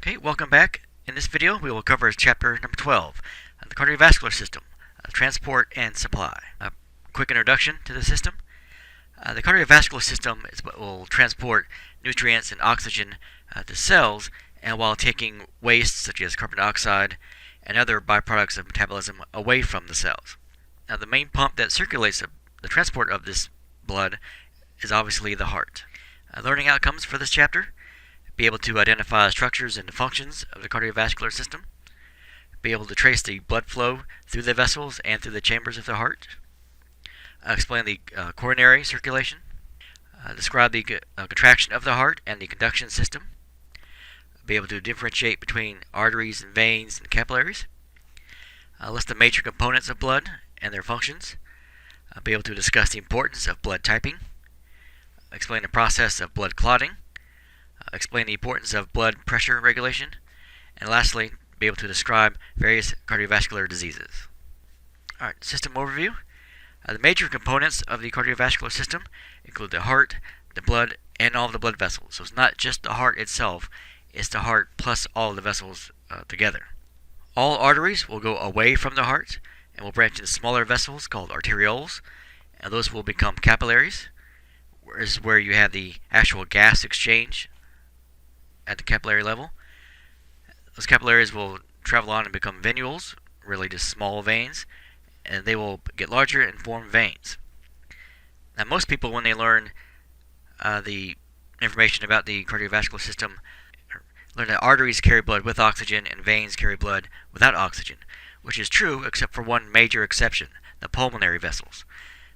Okay, welcome back. In this video, we will cover chapter number 12, the cardiovascular system, transport and supply. A quick introduction to the system. The cardiovascular system is what will transport nutrients and oxygen to cells, and while taking waste such as carbon dioxide and other byproducts of metabolism away from the cells. Now, the main pump that circulates the transport of this blood is obviously the heart. Learning outcomes for this chapter: be able to identify structures and functions of the cardiovascular system, be able to trace the blood flow through the vessels and through the chambers of the heart, explain the coronary circulation, describe the contraction of the heart and the conduction system, be able to differentiate between arteries and veins and capillaries, list the major components of blood and their functions, be able to discuss the importance of blood typing, explain the process of blood clotting, explain the importance of blood pressure regulation, and lastly, be able to describe various cardiovascular diseases. Alright, system overview. The major components of the cardiovascular system include the heart, the blood, and all of the blood vessels. So it's not just the heart itself, it's the heart plus all of the vessels together. All arteries will go away from the heart and will branch into smaller vessels called arterioles, and those will become capillaries, where you have the actual gas exchange at the capillary level. Those capillaries will travel on and become venules, really just small veins, and they will get larger and form veins. Now, most people, when they learn the information about the cardiovascular system, learn that arteries carry blood with oxygen and veins carry blood without oxygen, which is true except for one major exception: the pulmonary vessels.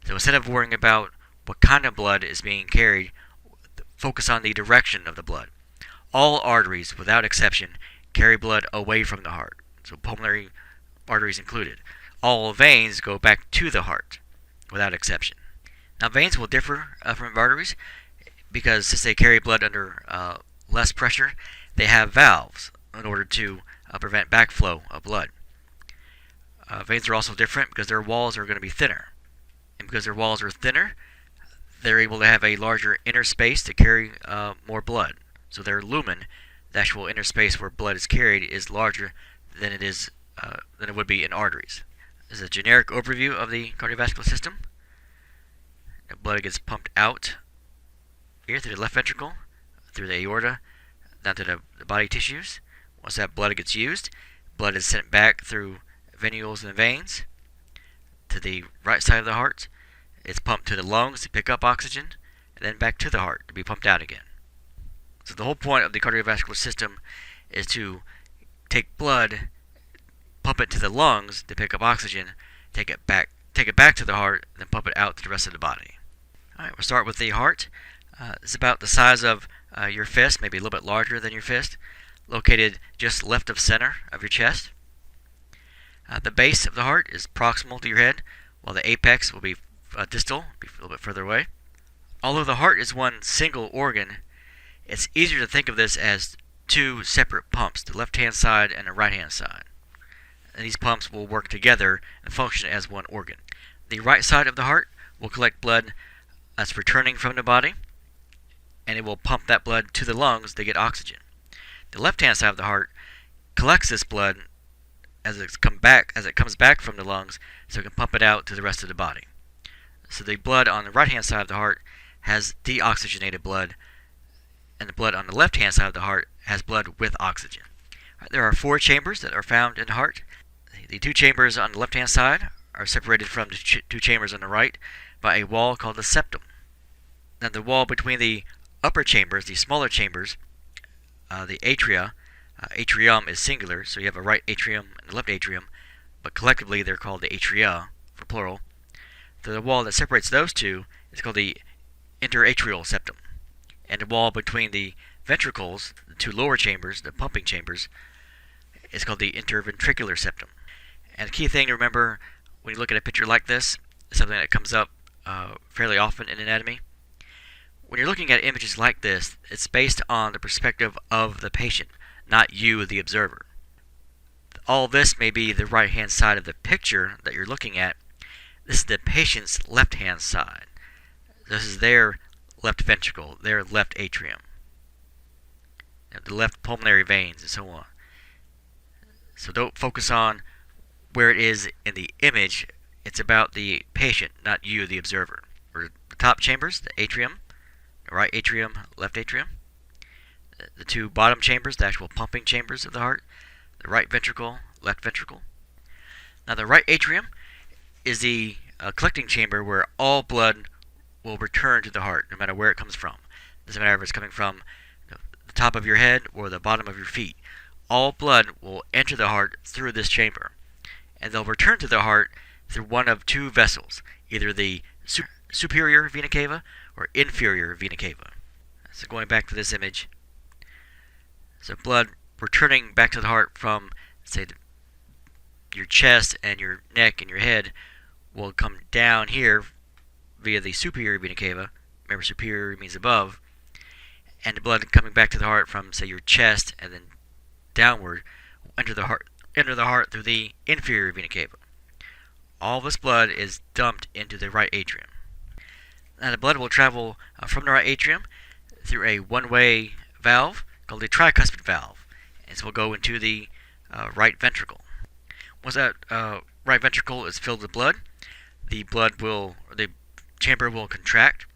So instead of worrying about what kind of blood is being carried, focus on the direction of the blood. All arteries, without exception, carry blood away from the heart, so pulmonary arteries included. All veins go back to the heart, without exception. Now, veins will differ from arteries because since they carry blood under less pressure, they have valves in order to prevent backflow of blood. Veins are also different because their walls are going to be thinner. And because their walls are thinner, they're able to have a larger inner space to carry more blood. So their lumen, the actual inner space where blood is carried, is larger than it would be in arteries. This is a generic overview of the cardiovascular system. The blood gets pumped out here through the left ventricle, through the aorta, down to the body tissues. Once that blood gets used, blood is sent back through venules and veins to the right side of the heart. It's pumped to the lungs to pick up oxygen, and then back to the heart to be pumped out again. So the whole point of the cardiovascular system is to take blood, pump it to the lungs to pick up oxygen, take it back to the heart, then pump it out to the rest of the body. Alright, we'll start with the heart. It's about the size of your fist, maybe a little bit larger than your fist, located just left of center of your chest. The base of the heart is proximal to your head, while the apex will be distal, be a little bit further away. Although the heart is one single organ, it's easier to think of this as two separate pumps, the left-hand side and the right-hand side. And these pumps will work together and function as one organ. The right side of the heart will collect blood that's returning from the body, and it will pump that blood to the lungs to get oxygen. The left-hand side of the heart collects this blood as it comes back from the lungs, so it can pump it out to the rest of the body. So the blood on the right-hand side of the heart has deoxygenated blood, and the blood on the left-hand side of the heart has blood with oxygen. There are 4 chambers that are found in the heart. The 2 chambers on the left-hand side are separated from the 2 chambers on the right by a wall called the septum. Now, the wall between the upper chambers, the smaller chambers, the atria, atrium is singular, so you have a right atrium and a left atrium, but collectively they're called the atria for plural. So the wall that separates those two is called the interatrial septum. And the wall between the ventricles, the 2 lower chambers, the pumping chambers, is called the interventricular septum. And the key thing to remember when you look at a picture like this, something that comes up fairly often in anatomy. When you're looking at images like this, it's based on the perspective of the patient, not you, the observer. All this may be the right-hand side of the picture that you're looking at. This is the patient's left-hand side. This is their left ventricle, their left atrium. the left pulmonary veins, and so on. So don't focus on where it is in the image. It's about the patient, not you, the observer. Or the top chambers, the atrium, the right atrium, left atrium. The two bottom chambers, the actual pumping chambers of the heart, the right ventricle, left ventricle. Now the right atrium is the collecting chamber where all blood will return to the heart, no matter where it comes from. It doesn't matter if it's coming from the top of your head or the bottom of your feet. All blood will enter the heart through this chamber, and they'll return to the heart through one of two vessels, either the superior vena cava or inferior vena cava. So going back to this image, so blood returning back to the heart from, say, your chest and your neck and your head will come down here via the superior vena cava. Remember, superior means above. And the blood coming back to the heart from, say, your chest and then downward will enter the heart through the inferior vena cava. All this blood is dumped into the right atrium. Now the blood will travel from the right atrium through a one-way valve called the tricuspid valve, and so will go into the right ventricle. Once that right ventricle is filled with blood, the chamber will contract.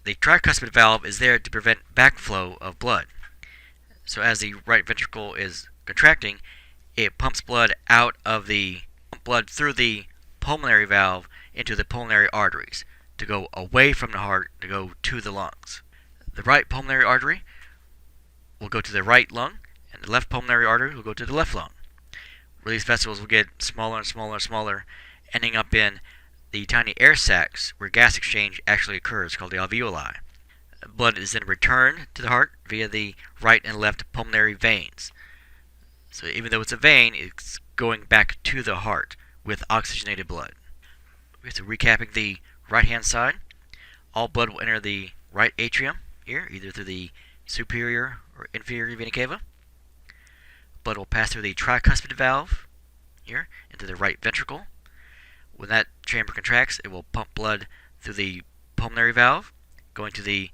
The tricuspid valve is there to prevent backflow of blood. So as the right ventricle is contracting, it pumps blood through the pulmonary valve into the pulmonary arteries to go away from the heart to go to the lungs. The right pulmonary artery will go to the right lung, and the left pulmonary artery will go to the left lung, where these vessels will get smaller and smaller and smaller, ending up in the tiny air sacs where gas exchange actually occurs, called the alveoli. Blood is then returned to the heart via the right and left pulmonary veins. So even though it's a vein, it's going back to the heart with oxygenated blood. Okay, so recapping the right-hand side, all blood will enter the right atrium here, either through the superior or inferior vena cava. Blood will pass through the tricuspid valve here into the right ventricle. When that chamber contracts, it will pump blood through the pulmonary valve, going to the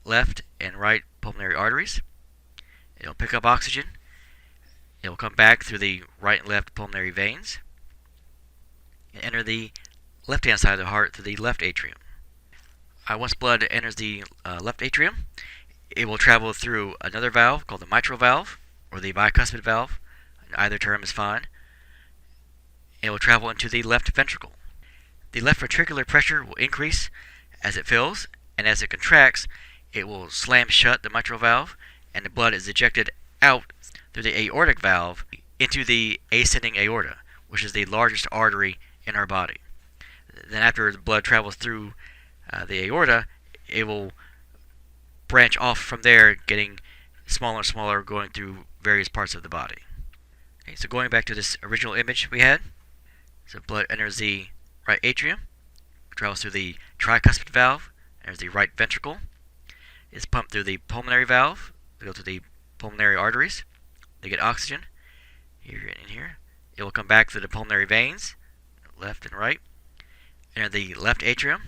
left and right pulmonary arteries. It will pick up oxygen. It will come back through the right and left pulmonary veins and enter the left-hand side of the heart through the left atrium. Once blood enters the left atrium, it will travel through another valve called the mitral valve or the bicuspid valve. Either term is fine. It will travel into the left ventricle. The left ventricular pressure will increase as it fills, and as it contracts, it will slam shut the mitral valve, and the blood is ejected out through the aortic valve into the ascending aorta, which is the largest artery in our body. Then after the blood travels through the aorta, it will branch off from there, getting smaller and smaller, going through various parts of the body. Okay, so going back to this original image we had, so blood enters the right atrium, travels through the tricuspid valve, enters the right ventricle, is pumped through the pulmonary valve, to go to the pulmonary arteries, they get oxygen, here and here. It will come back through the pulmonary veins, left and right, enter the left atrium,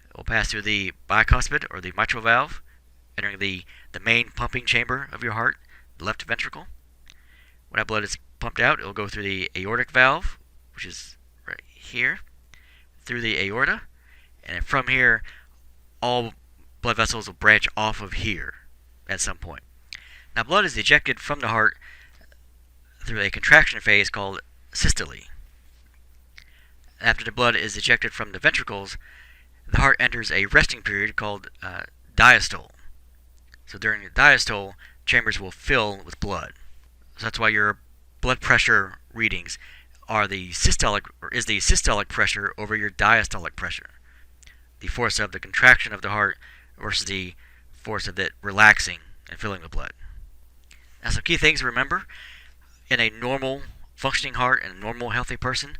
it will pass through the bicuspid or the mitral valve, entering the main pumping chamber of your heart, the left ventricle. When that blood is pumped out, it will go through the aortic valve, which is right here, through the aorta, and from here, all blood vessels will branch off of here at some point. Now, blood is ejected from the heart through a contraction phase called systole. After the blood is ejected from the ventricles, the heart enters a resting period called diastole. So during the diastole, chambers will fill with blood. So that's why your blood pressure readings is the systolic pressure over your diastolic pressure. The force of the contraction of the heart versus the force of it relaxing and filling the blood. Now, some key things to remember. In a normal functioning heart and a normal healthy person,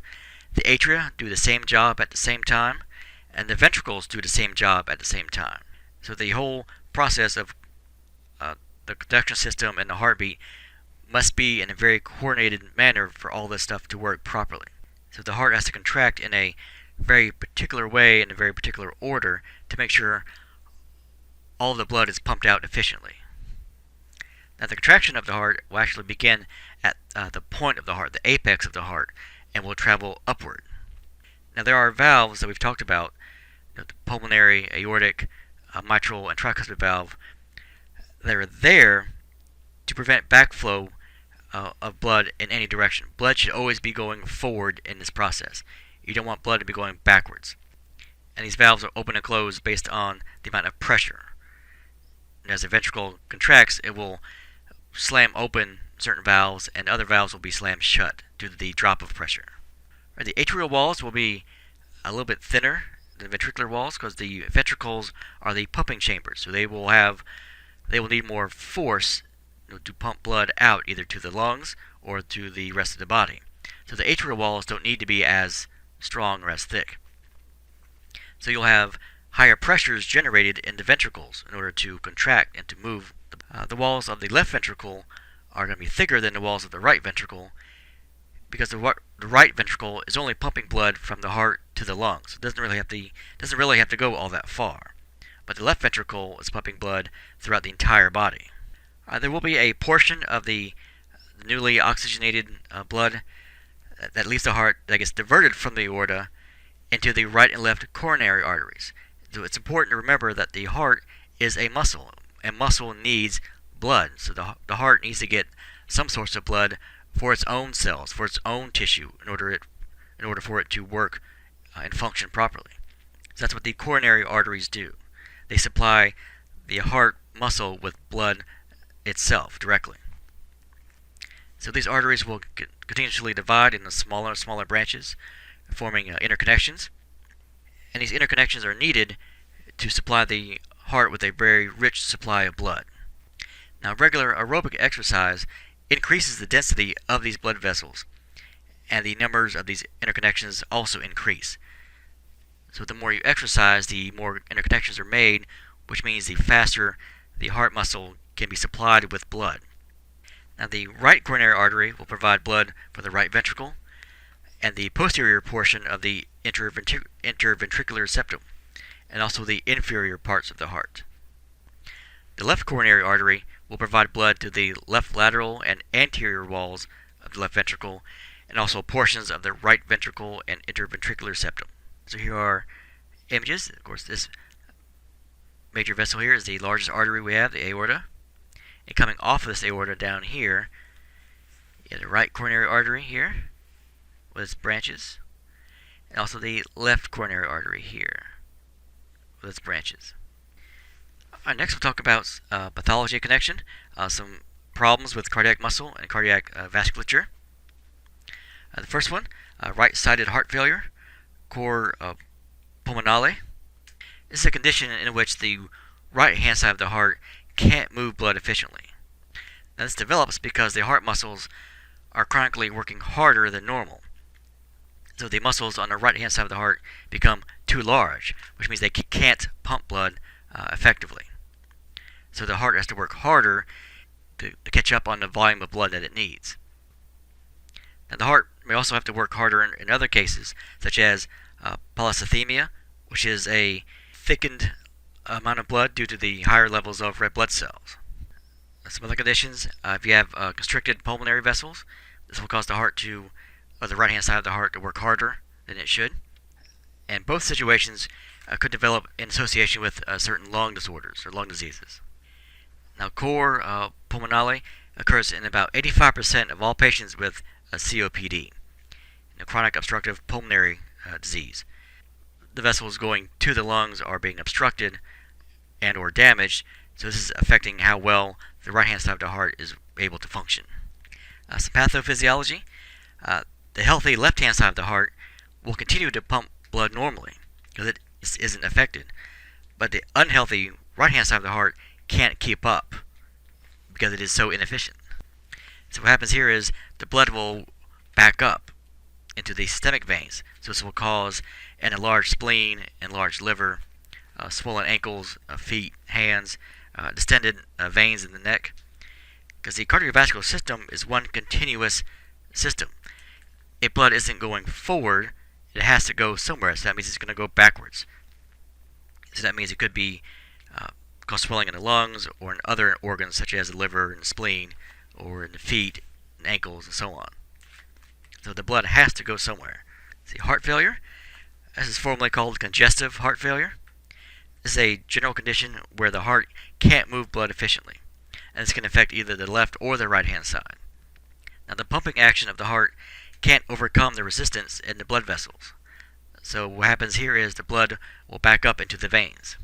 the atria do the same job at the same time, and the ventricles do the same job at the same time. So the whole process of the conduction system and the heartbeat must be in a very coordinated manner for all this stuff to work properly. So the heart has to contract in a very particular way, in a very particular order, to make sure all the blood is pumped out efficiently. Now, the contraction of the heart will actually begin at the point of the heart, the apex of the heart, and will travel upward. Now, there are valves that we've talked about, the pulmonary, aortic, mitral, and tricuspid valve, that are there to prevent backflow of blood in any direction. Blood should always be going forward in this process. You don't want blood to be going backwards. And these valves are open and closed based on the amount of pressure. And as the ventricle contracts, it will slam open certain valves, and other valves will be slammed shut due to the drop of pressure. The atrial walls will be a little bit thinner than ventricular walls because the ventricles are the pumping chambers, so they will need more force to pump blood out either to the lungs or to the rest of the body. So the atrial walls don't need to be as strong or as thick. So you'll have higher pressures generated in the ventricles in order to contract and to move. The walls of the left ventricle are going to be thicker than the walls of the right ventricle because the right ventricle is only pumping blood from the heart to the lungs. It doesn't really have to go all that far. But the left ventricle is pumping blood throughout the entire body. There will be a portion of the newly oxygenated blood that leaves the heart that gets diverted from the aorta into the right and left coronary arteries. So it's important to remember that the heart is a muscle, and muscle needs blood. So the heart needs to get some source of blood for its own cells, for its own tissue, in order for it to work and function properly. So that's what the coronary arteries do. They supply the heart muscle with blood itself directly. So these arteries will continuously divide into smaller and smaller branches, forming interconnections. And these interconnections are needed to supply the heart with a very rich supply of blood. Now, regular aerobic exercise increases the density of these blood vessels, and the numbers of these interconnections also increase. So the more you exercise, the more interconnections are made, which means the faster the heart muscle can be supplied with blood. Now, the right coronary artery will provide blood for the right ventricle and the posterior portion of the interventricular septum, and also the inferior parts of the heart. The left coronary artery will provide blood to the left lateral and anterior walls of the left ventricle, and also portions of the right ventricle and interventricular septum. So here are images. Of course, this major vessel here is the largest artery we have, the aorta. And coming off of this aorta down here, you have the right coronary artery here with its branches, and also the left coronary artery here with its branches. Next we'll talk about pathology connection, some problems with cardiac muscle and cardiac vasculature. The first one, right-sided heart failure, cor pulmonale. This is a condition in which the right-hand side of the heart can't move blood efficiently. Now, this develops because the heart muscles are chronically working harder than normal. So the muscles on the right-hand side of the heart become too large, which means they can't pump blood effectively. So the heart has to work harder to catch up on the volume of blood that it needs. Now, the heart may also have to work harder in other cases, such as polycythemia, which is a thickened amount of blood due to the higher levels of red blood cells. Some other conditions, if you have constricted pulmonary vessels, this will cause the right-hand side of the heart to work harder than it should. And both situations could develop in association with certain lung disorders or lung diseases. Now, cor pulmonale occurs in about 85% of all patients with COPD, chronic obstructive pulmonary disease. The vessels going to the lungs are being obstructed and or damaged, so this is affecting how well the right-hand side of the heart is able to function. Some pathophysiology. The healthy left-hand side of the heart will continue to pump blood normally because it isn't affected, but the unhealthy right-hand side of the heart can't keep up because it is so inefficient. So what happens here is the blood will back up into the systemic veins. So this will cause an enlarged spleen, enlarged liver, swollen ankles, feet, hands, distended veins in the neck. Because the cardiovascular system is one continuous system. If blood isn't going forward, it has to go somewhere. So that means it's going to go backwards. So that means it could be cause swelling in the lungs or in other organs such as the liver and the spleen, or in the feet and ankles and so on. So the blood has to go somewhere. See, heart failure, this is formally called congestive heart failure. This is a general condition where the heart can't move blood efficiently, and this can affect either the left or the right hand side. Now, the pumping action of the heart can't overcome the resistance in the blood vessels. So what happens here is the blood will back up into the veins.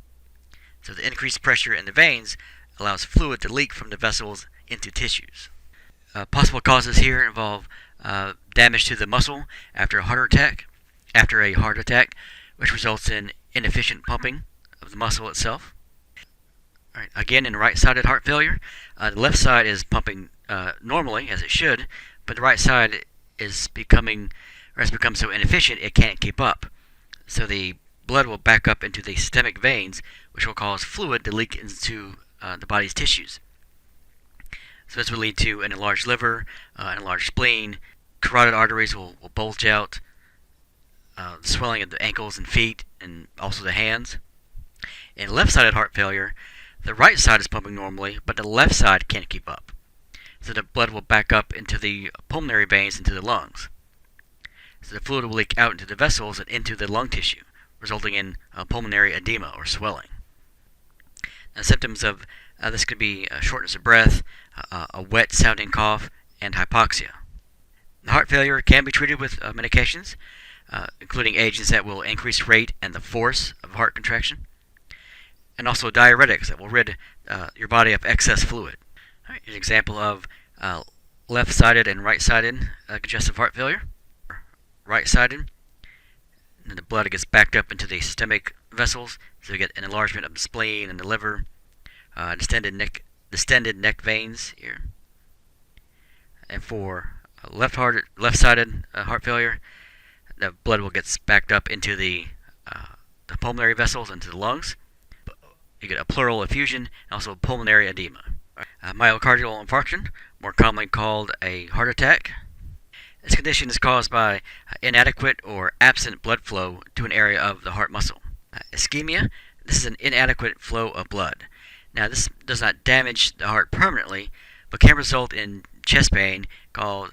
So the increased pressure in the veins allows fluid to leak from the vessels into tissues. Possible causes here involve damage to the muscle after a heart attack, which results in inefficient pumping of the muscle itself. All right, again, in right-sided heart failure, the left side is pumping normally, as it should, but the right side has become so inefficient it can't keep up. So the blood will back up into the systemic veins, which will cause fluid to leak into the body's tissues. So this will lead to an enlarged liver, an enlarged spleen. Carotid arteries will bulge out, swelling of the ankles and feet, and also the hands. In left-sided heart failure, the right side is pumping normally, but the left side can't keep up. So the blood will back up into the pulmonary veins into the lungs. So the fluid will leak out into the vessels and into the lung tissue, resulting in pulmonary edema or swelling. Now, symptoms of this could be shortness of breath, a wet-sounding cough, and hypoxia. The heart failure can be treated with medications, including agents that will increase rate and the force of heart contraction, and also diuretics that will rid your body of excess fluid. All right, an example of left-sided and right-sided congestive heart failure. Right-sided, and the blood gets backed up into the systemic vessels, so you get an enlargement of the spleen and the liver, distended neck veins here. And for left-sided heart failure, the blood will get backed up into the pulmonary vessels, into the lungs. You get a pleural effusion and also pulmonary edema. Myocardial infarction, more commonly called a heart attack. This condition is caused by inadequate or absent blood flow to an area of the heart muscle. Ischemia, this is an inadequate flow of blood. Now, this does not damage the heart permanently, but can result in chest pain called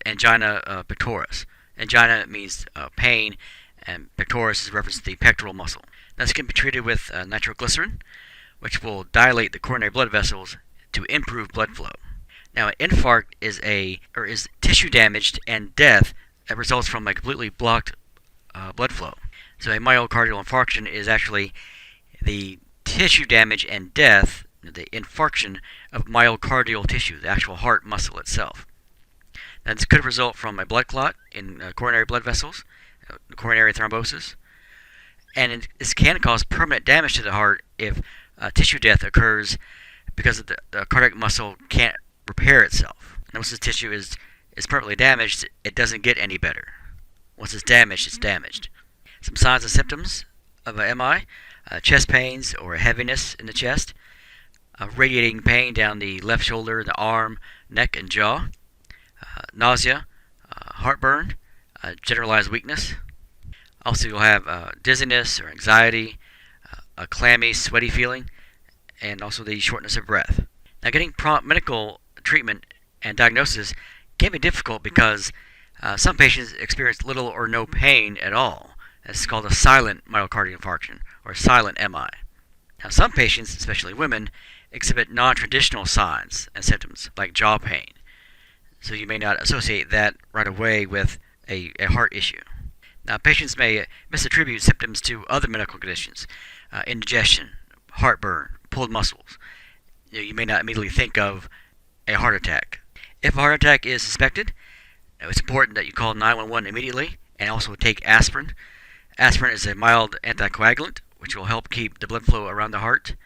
angina pectoris. Angina means pain, and pectoris is reference to the pectoral muscle. Now, this can be treated with nitroglycerin, which will dilate the coronary blood vessels to improve blood flow. Now, an infarct is tissue damage and death that results from a completely blocked blood flow. So a myocardial infarction is actually the tissue damage and death, the infarction of myocardial tissue, the actual heart muscle itself. Now, this could result from a blood clot in coronary blood vessels, coronary thrombosis, and this can cause permanent damage to the heart if tissue death occurs because the cardiac muscle can't repair itself. And once the tissue is permanently damaged, it doesn't get any better. Once it's damaged, it's damaged. Some signs and symptoms of a MI: chest pains or heaviness in the chest, radiating pain down the left shoulder, the arm, neck, and jaw, nausea, heartburn, generalized weakness. Also, you'll have dizziness or anxiety, a clammy, sweaty feeling, and also the shortness of breath. Now, getting prompt medical treatment and diagnosis can be difficult because some patients experience little or no pain at all. It's called a silent myocardial infarction or silent MI. Now, some patients, especially women, exhibit non-traditional signs and symptoms like jaw pain. So you may not associate that right away with a heart issue. Now, patients may misattribute symptoms to other medical conditions, indigestion, heartburn, pulled muscles. You may not immediately think of a heart attack. If a heart attack is suspected, it's important that you call 911 immediately and also take aspirin. Aspirin is a mild anticoagulant, which will help keep the blood flow around the heart,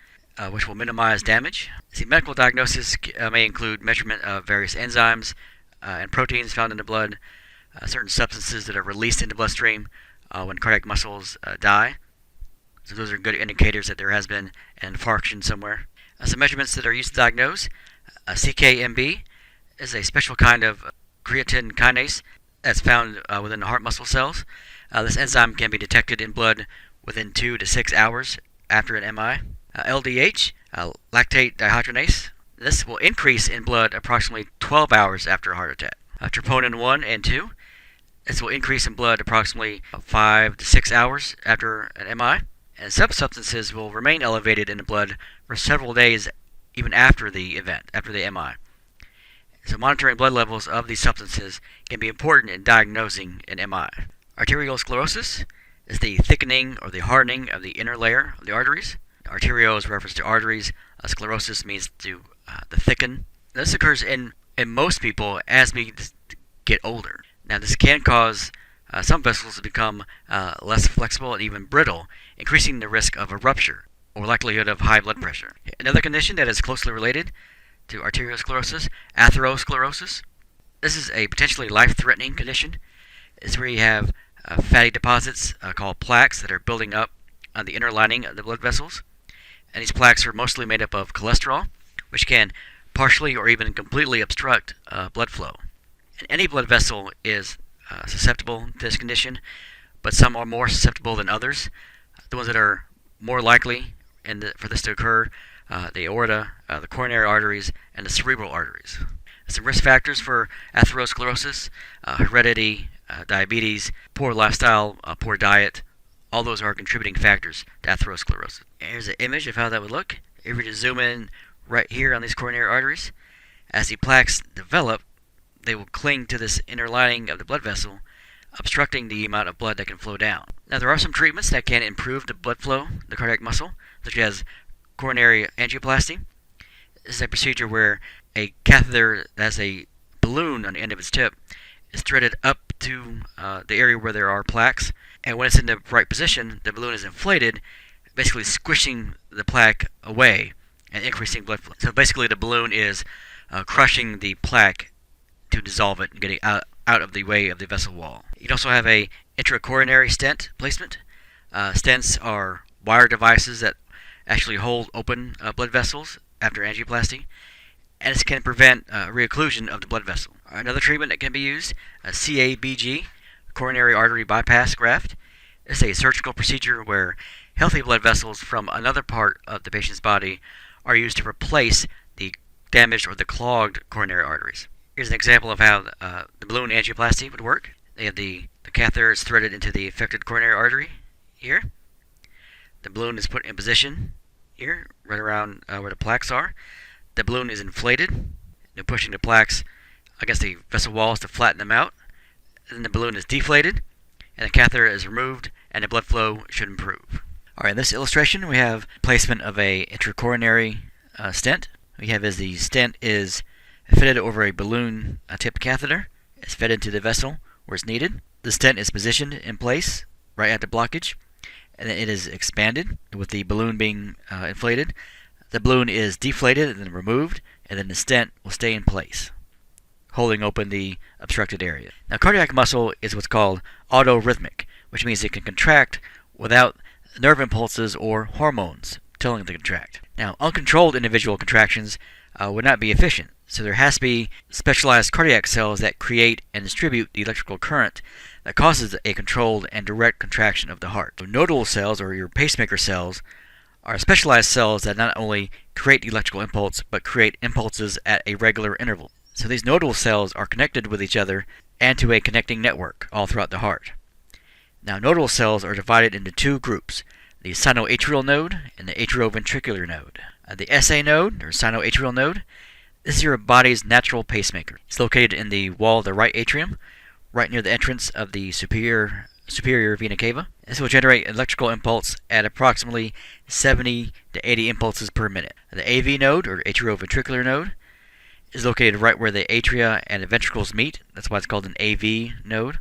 which will minimize damage. See, medical diagnosis may include measurement of various enzymes and proteins found in the blood, certain substances that are released in the bloodstream when cardiac muscles die. So those are good indicators that there has been an infarction somewhere. Some measurements that are used to diagnose: CKMB is a special kind of creatine kinase that's found within the heart muscle cells. This enzyme can be detected in blood within 2 to 6 hours after an MI. LDH, lactate dehydrogenase. This will increase in blood approximately 12 hours after a heart attack. Troponin 1 and 2. This will increase in blood approximately 5 to 6 hours after an MI. And some substances will remain elevated in the blood for several days even after the event, after the MI. So monitoring blood levels of these substances can be important in diagnosing an MI. Arteriosclerosis is the thickening or the hardening of the inner layer of the arteries. Arterio is reference to arteries. Sclerosis means to thicken. This occurs in most people as we get older. Now, this can cause some vessels to become less flexible and even brittle, increasing the risk of a rupture or likelihood of high blood pressure. Another condition that is closely related to arteriosclerosis, atherosclerosis. This is a potentially life-threatening condition. It's where you have fatty deposits called plaques that are building up on the inner lining of the blood vessels. And these plaques are mostly made up of cholesterol, which can partially or even completely obstruct blood flow. And any blood vessel is susceptible to this condition, but some are more susceptible than others. The ones that are more likely for this to occur, the aorta, the coronary arteries, and the cerebral arteries. Some risk factors for atherosclerosis: heredity, diabetes, poor lifestyle, poor diet. All those are contributing factors to atherosclerosis. Here's an image of how that would look. If we just zoom in right here on these coronary arteries, as the plaques develop, they will cling to this inner lining of the blood vessel, obstructing the amount of blood that can flow down. Now, there are some treatments that can improve the blood flow, the cardiac muscle, such as coronary angioplasty. This is a procedure where a catheter that has a balloon on the end of its tip is threaded up to the area where there are plaques, and when it's in the right position, the balloon is inflated, basically squishing the plaque away and increasing blood flow. So basically the balloon is crushing the plaque to dissolve it and getting out of the way of the vessel wall. You can also have a intracoronary stent placement. Stents are wire devices that actually hold open blood vessels after angioplasty, and this can prevent reocclusion of the blood vessel. Another treatment that can be used, CABG, coronary artery bypass graft. This is a surgical procedure where healthy blood vessels from another part of the patient's body are used to replace the damaged or the clogged coronary arteries. Here's an example of how the balloon angioplasty would work. They have the catheter is threaded into the affected coronary artery here. The balloon is put in position here, right around where the plaques are. The balloon is inflated. They're pushing the plaques against the vessel walls to flatten them out. Then the balloon is deflated, and the catheter is removed, and the blood flow should improve. All right, in this illustration, we have placement of a intracoronary stent. What we have is the stent is fitted over a balloon tipped catheter. It's fed into the vessel where it's needed. The stent is positioned in place right at the blockage, and then it is expanded with the balloon being inflated. The balloon is deflated and then removed, and then the stent will stay in place, holding open the obstructed area. Now, cardiac muscle is what's called autorhythmic, which means it can contract without nerve impulses or hormones telling it to contract. Now, uncontrolled individual contractions would not be efficient, so there has to be specialized cardiac cells that create and distribute the electrical current that causes a controlled and direct contraction of the heart. So nodal cells, or your pacemaker cells, are specialized cells that not only create the electrical impulse, but create impulses at a regular interval. So these nodal cells are connected with each other and to a connecting network all throughout the heart. Now, nodal cells are divided into two groups, the sinoatrial node and the atrioventricular node. The SA node, or sinoatrial node, this is your body's natural pacemaker. It's located in the wall of the right atrium, right near the entrance of the superior vena cava. This will generate electrical impulse at approximately 70 to 80 impulses per minute. The AV node, or atrioventricular node, is located right where the atria and the ventricles meet. That's why it's called an AV node.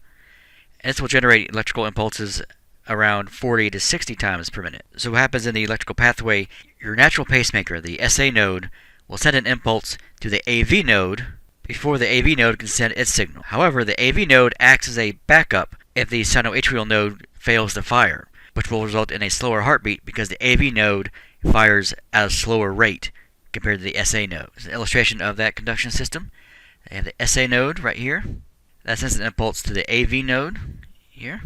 And this will generate electrical impulses around 40 to 60 times per minute. So what happens in the electrical pathway, your natural pacemaker, the SA node, will send an impulse to the AV node before the AV node can send its signal. However, the AV node acts as a backup if the sinoatrial node fails to fire, which will result in a slower heartbeat because the AV node fires at a slower rate compared to the SA node. It's an illustration of that conduction system. I have the SA node right here. That sends an impulse to the AV node here.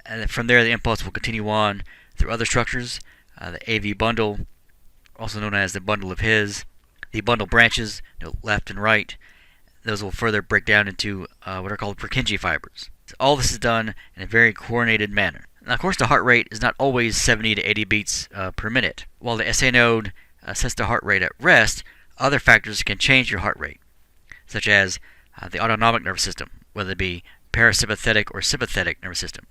And then from there, the impulse will continue on through other structures, the AV bundle, also known as the bundle of His. The bundle branches, left and right. Those will further break down into what are called Purkinje fibers. So all this is done in a very coordinated manner. Now, of course, the heart rate is not always 70 to 80 beats per minute. While the SA node sets the heart rate at rest, other factors can change your heart rate, such as the autonomic nervous system, whether it be parasympathetic or sympathetic nervous system.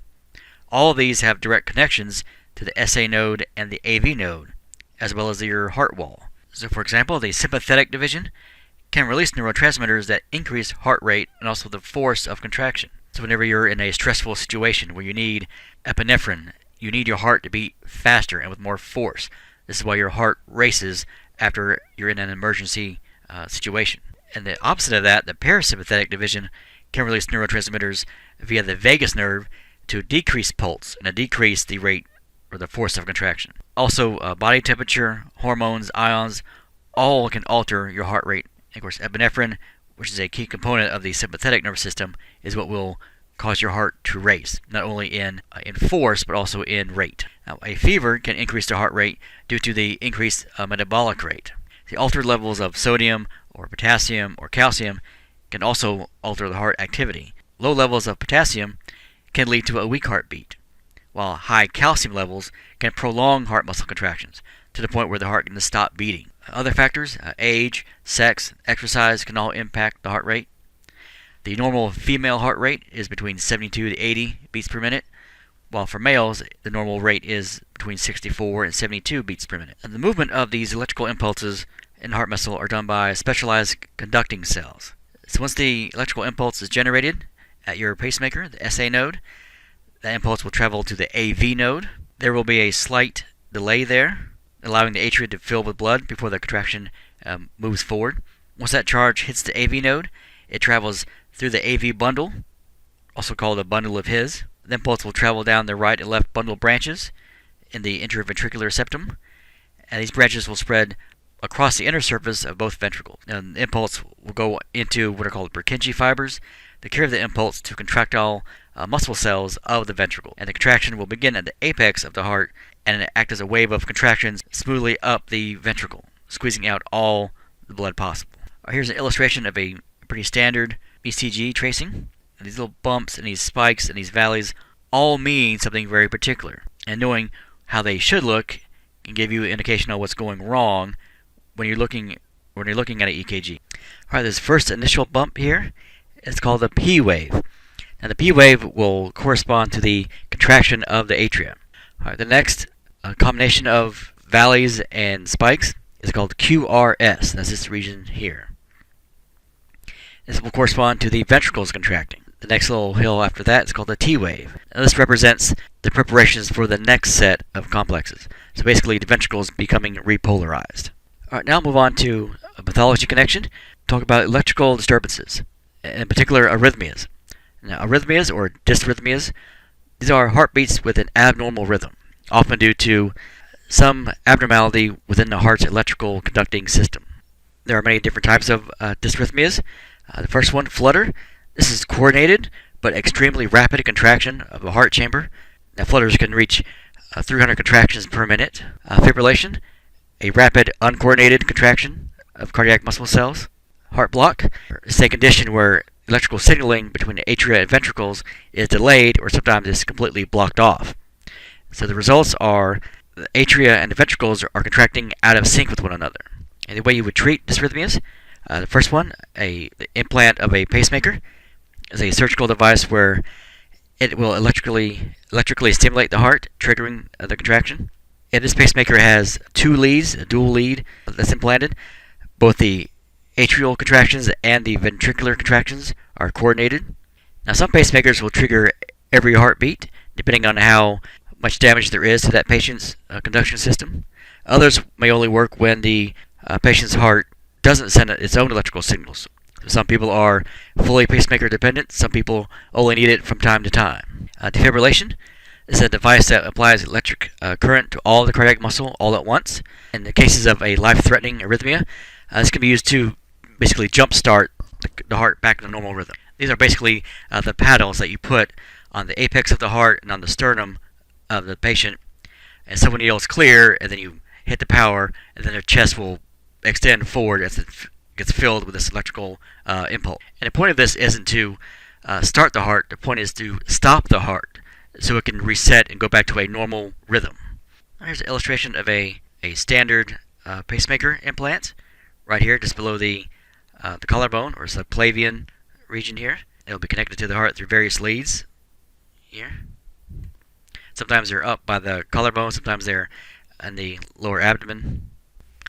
All of these have direct connections to the SA node and the AV node, as well as your heart wall. So, for example, the sympathetic division can release neurotransmitters that increase heart rate and also the force of contraction. So whenever you're in a stressful situation where you need epinephrine, you need your heart to beat faster and with more force. This is why your heart races after you're in an emergency situation. And the opposite of that, the parasympathetic division can release neurotransmitters via the vagus nerve to decrease pulse and to decrease the rate or the force of contraction. Also, body temperature, hormones, ions, all can alter your heart rate. Of course, epinephrine, which is a key component of the sympathetic nervous system, is what will cause your heart to race, not only in force, but also in rate. Now, a fever can increase the heart rate due to the increased metabolic rate. The altered levels of sodium or potassium or calcium can also alter the heart activity. Low levels of potassium can lead to a weak heartbeat, while high calcium levels can prolong heart muscle contractions to the point where the heart can stop beating. Other factors, age, sex, exercise can all impact the heart rate. The normal female heart rate is between 72 to 80 beats per minute, while for males, the normal rate is between 64 and 72 beats per minute. And the movement of these electrical impulses in the heart muscle are done by specialized conducting cells. So once the electrical impulse is generated at your pacemaker, the SA node, that impulse will travel to the AV node. There will be a slight delay there, allowing the atria to fill with blood before the contraction moves forward. Once that charge hits the AV node, it travels through the AV bundle, also called the bundle of His. The impulse will travel down the right and left bundle branches in the interventricular septum, and these branches will spread across the inner surface of both ventricles. And the impulse will go into what are called Purkinje fibers that carry the impulse to contractile muscle cells of the ventricle. And the contraction will begin at the apex of the heart and act as a wave of contractions smoothly up the ventricle, squeezing out all the blood possible. Here's an illustration of a pretty standard ECG tracing. And these little bumps and these spikes and these valleys all mean something very particular. And knowing how they should look can give you an indication of what's going wrong when you're looking at an EKG. Alright, this first initial bump here is called the P wave. Now the P wave will correspond to the contraction of the atria. Alright, the next combination of valleys and spikes is called QRS. That's this region here. This will correspond to the ventricles contracting. The next little hill after that is called the T wave. Now this represents the preparations for the next set of complexes. So basically the ventricles becoming repolarized. Alright, now move on to a pathology connection. Talk about electrical disturbances, in particular arrhythmias. Now arrhythmias or dysrhythmias, these are heartbeats with an abnormal rhythm, often due to some abnormality within the heart's electrical conducting system. There are many different types of dysrhythmias. The first one, flutter. This is coordinated but extremely rapid contraction of the heart chamber. Now flutters can reach 300 contractions per minute. Fibrillation, a rapid uncoordinated contraction of cardiac muscle cells. Heart block is a condition where electrical signaling between the atria and ventricles is delayed or sometimes is completely blocked off. So the results are the atria and the ventricles are contracting out of sync with one another. And the way you would treat dysrhythmias, the first one, the implant of a pacemaker, is a surgical device where it will electrically stimulate the heart, triggering the contraction. And this pacemaker has two leads, a dual lead that's implanted. Both the atrial contractions and the ventricular contractions are coordinated. Now some pacemakers will trigger every heartbeat, depending on how much damage there is to that patient's conduction system. Others may only work when the patient's heart doesn't send its own electrical signals. Some people are fully pacemaker dependent. Some people only need it from time to time. Defibrillation is a device that applies electric current to all the cardiac muscle all at once. In the cases of a life-threatening arrhythmia, this can be used to basically jumpstart the heart back to normal rhythm. These are basically the paddles that you put on the apex of the heart and on the sternum of the patient. And so when the yell's clear, and then you hit the power, and then their chest will extend forward as it gets filled with this electrical impulse. And the point of this isn't to start the heart. The point is to stop the heart so it can reset and go back to a normal rhythm. Here's an illustration of a standard pacemaker implant right here, just below the collarbone or subclavian region here. It'll be connected to the heart through various leads here. Sometimes they're up by the collarbone, sometimes they're in the lower abdomen.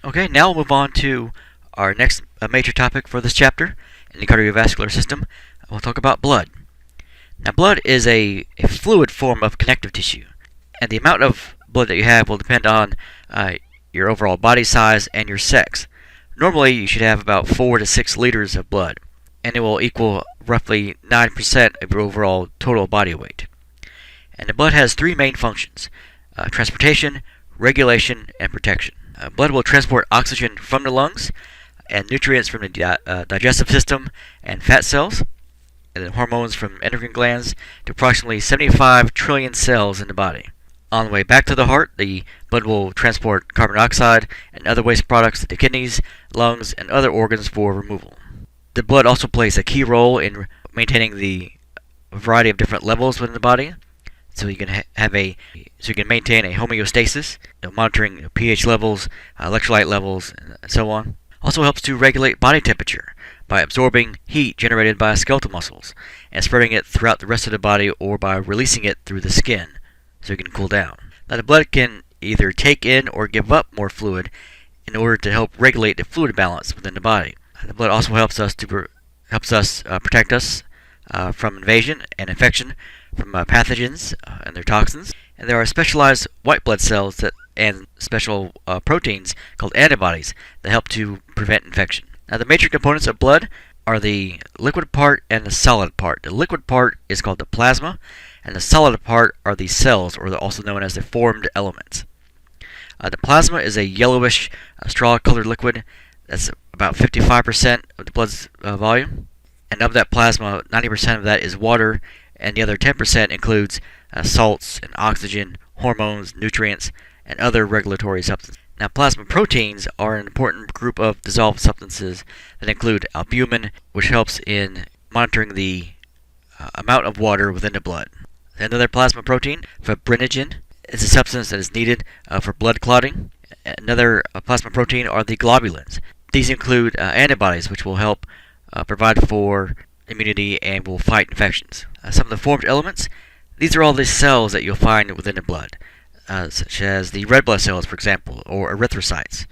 Okay, now we'll move on to our next major topic for this chapter in the cardiovascular system. We'll talk about blood. Now, blood is a fluid form of connective tissue, and the amount of blood that you have will depend on your overall body size and your sex. Normally, you should have about 4 to 6 liters of blood, and it will equal roughly 9% of your overall total body weight. And the blood has 3 main functions: transportation, regulation, and protection. Blood will transport oxygen from the lungs and nutrients from the digestive system and fat cells, and then hormones from endocrine glands to approximately 75 trillion cells in the body. On the way back to the heart, the blood will transport carbon dioxide and other waste products to the kidneys, lungs, and other organs for removal. The blood also plays a key role in maintaining the variety of different levels within the body. So you can maintain a homeostasis, monitoring pH levels, electrolyte levels, and so on. Also helps to regulate body temperature by absorbing heat generated by skeletal muscles and spreading it throughout the rest of the body, or by releasing it through the skin so it can cool down. Now, the blood can either take in or give up more fluid in order to help regulate the fluid balance within the body. The blood also helps us protect us from invasion and infection from pathogens and their toxins. And there are specialized white blood cells and special proteins called antibodies that help to prevent infection. Now, the major components of blood are the liquid part and the solid part. The liquid part is called the plasma, and the solid part are the cells, or also known as the formed elements. The plasma is a yellowish, straw-colored liquid that's about 55% of the blood's volume. And of that plasma, 90% of that is water, and the other 10% includes salts and oxygen, hormones, nutrients, and other regulatory substances. Now, plasma proteins are an important group of dissolved substances that include albumin, which helps in monitoring the amount of water within the blood. Another plasma protein, fibrinogen, is a substance that is needed for blood clotting. Another plasma protein are the globulins. These include antibodies, which will help provide for immunity and will fight infections. Some of the formed elements, these are all the cells that you'll find within the blood, such as the red blood cells, for example, or erythrocytes.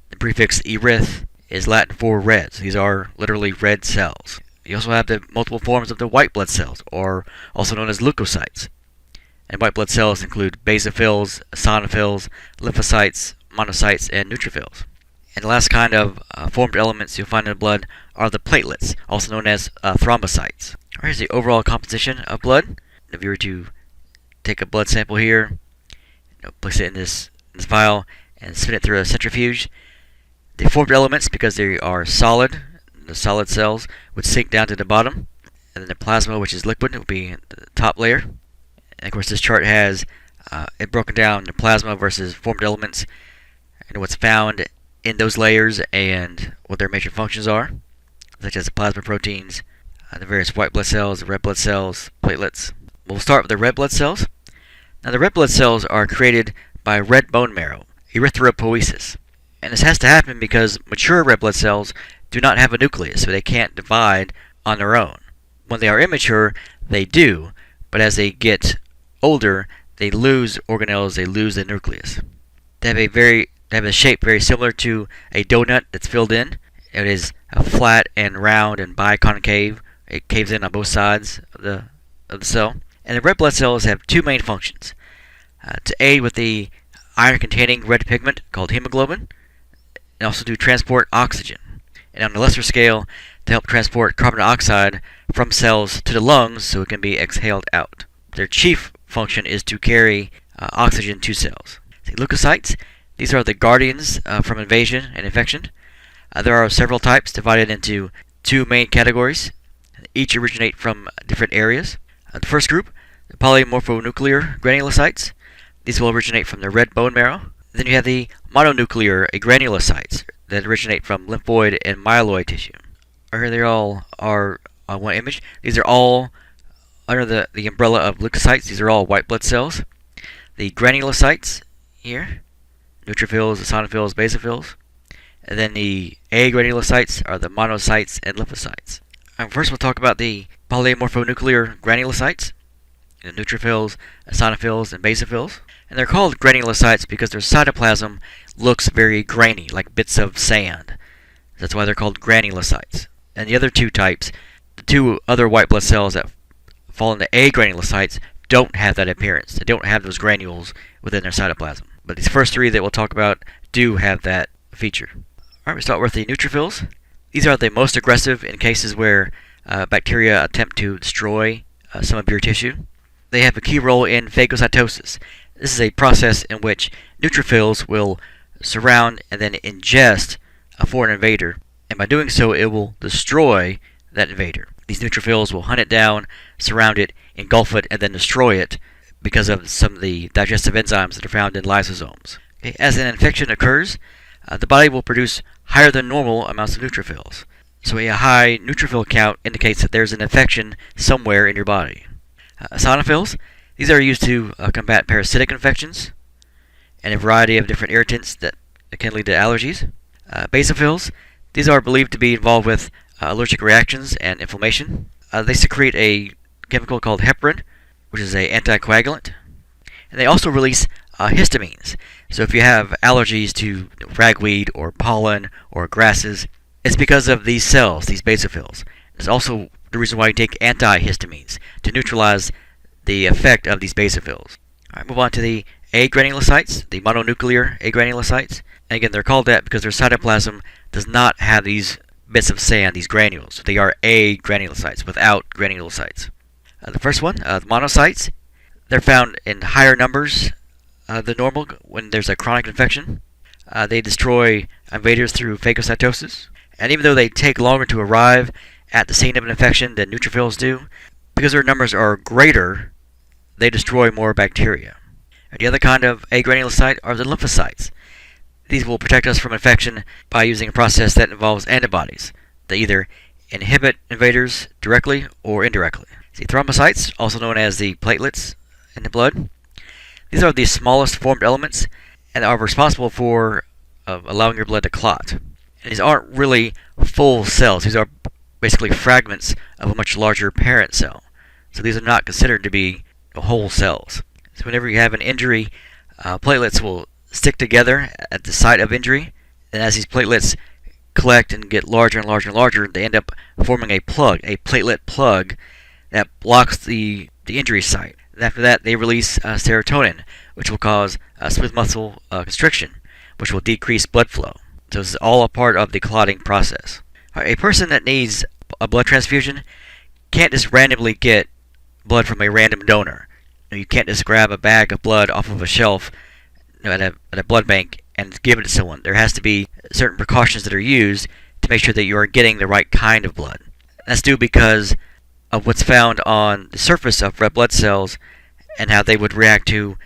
The prefix eryth is Latin for red. These are literally red cells. You also have the multiple forms of the white blood cells, or also known as leukocytes. And white blood cells include basophils, eosinophils, lymphocytes, monocytes, and neutrophils. And the last kind of formed elements you'll find in the blood are the platelets, also known as thrombocytes. Here's the overall composition of blood. If you were to take a blood sample here, place it in this vial, and spin it through a centrifuge, the formed elements, because they are solid, the solid cells would sink down to the bottom, and then the plasma, which is liquid, would be the top layer. And of course, this chart has it broken down the plasma versus formed elements, and what's found in those layers and what their major functions are, such as the plasma proteins, the various white blood cells, the red blood cells, platelets. We'll start with the red blood cells. Now, the red blood cells are created by red bone marrow, erythropoiesis. And this has to happen because mature red blood cells do not have a nucleus, so they can't divide on their own. When they are immature, they do, but as they get older, they lose organelles, they lose the nucleus. They have a shape very similar to a donut that's filled in. It is flat and round and biconcave. It caves in on both sides of the cell. And the red blood cells have 2 main functions. To aid with the iron-containing red pigment called hemoglobin, and also to transport oxygen. And on a lesser scale, to help transport carbon dioxide from cells to the lungs so it can be exhaled out. Their chief function is to carry oxygen to cells. The leukocytes, these are the guardians from invasion and infection. There are several types divided into 2 main categories. Each originate from different areas. The first group, the polymorphonuclear granulocytes. These will originate from the red bone marrow. Then you have the mononuclear granulocytes that originate from lymphoid and myeloid tissue. Here they all are on one image. These are all under the umbrella of leukocytes. These are all white blood cells. The granulocytes here, neutrophils, eosinophils, basophils. And then the agranulocytes are the monocytes and lymphocytes. First we'll talk about the polymorphonuclear granulocytes, the neutrophils, eosinophils, and basophils. And they're called granulocytes because their cytoplasm looks very grainy, like bits of sand. That's why they're called granulocytes. And the other two types, the two other white blood cells that fall into agranulocytes, don't have that appearance. They don't have those granules within their cytoplasm. But these first three that we'll talk about do have that feature. Alright, we start with the neutrophils. These are the most aggressive in cases where bacteria attempt to destroy some of your tissue. They have a key role in phagocytosis. This is a process in which neutrophils will surround and then ingest a foreign invader, and by doing so it will destroy that invader. These neutrophils will hunt it down, surround it, engulf it, and then destroy it because of some of the digestive enzymes that are found in lysosomes. Okay, as an infection occurs, the body will produce higher than normal amounts of neutrophils. So a high neutrophil count indicates that there's an infection somewhere in your body. Eosinophils, these are used to combat parasitic infections and a variety of different irritants that can lead to allergies. Basophils, these are believed to be involved with allergic reactions and inflammation. They secrete a chemical called heparin, which is an anticoagulant. And they also release histamines. So if you have allergies to ragweed or pollen or grasses, it's because of these cells, these basophils. It's also the reason why you take antihistamines, to neutralize the effect of these basophils. Alright, move on to the agranulocytes, the mononuclear agranulocytes. And again, they're called that because their cytoplasm does not have these bits of sand, these granules. They are agranulocytes without granulocytes. The first one, the monocytes, they're found in higher numbers than normal when there's a chronic infection. They destroy invaders through phagocytosis. And even though they take longer to arrive at the scene of an infection than neutrophils do, because their numbers are greater, they destroy more bacteria. And the other kind of agranulocyte are the lymphocytes. These will protect us from infection by using a process that involves antibodies. They either inhibit invaders directly or indirectly. The thrombocytes, also known as the platelets in the blood, these are the smallest formed elements and are responsible for allowing your blood to clot. And these aren't really full cells. These are basically fragments of a much larger parent cell. So these are not considered to be whole cells. So whenever you have an injury, platelets will stick together at the site of injury, and as these platelets collect and get larger and larger and larger, they end up forming a plug, a platelet plug that blocks the injury site. And after that, they release serotonin, which will cause smooth muscle constriction, which will decrease blood flow. So this is all a part of the clotting process. A person that needs a blood transfusion can't just randomly get blood from a random donor. You can't just grab a bag of blood off of a shelf at a blood bank and give it to someone. There has to be certain precautions that are used to make sure that you are getting the right kind of blood. That's due because of what's found on the surface of red blood cells and how they would react to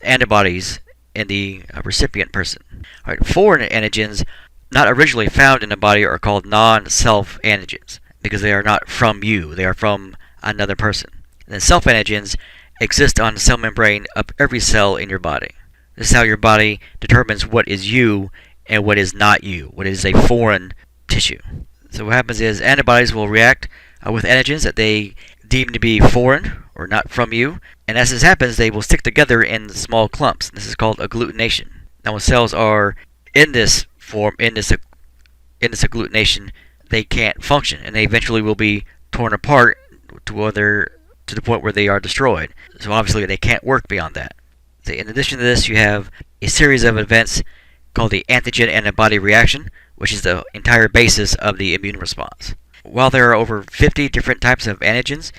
antibodies in the recipient person. All right, foreign antigens not originally found in the body are called non-self antigens because they are not from you, they are from another person. And then self antigens exist on the cell membrane of every cell in your body. This is how your body determines what is you and what is not you, what is a foreign tissue. So what happens is antibodies will react with antigens that they deem to be foreign or not from you, and as this happens, they will stick together in small clumps. This is called agglutination. Now when cells are in this form, in this agglutination, they can't function, and they eventually will be torn apart to the point where they are destroyed. So obviously they can't work beyond that. So in addition to this, you have a series of events called the antigen-antibody reaction, which is the entire basis of the immune response. While there are over 50 different types of antigens,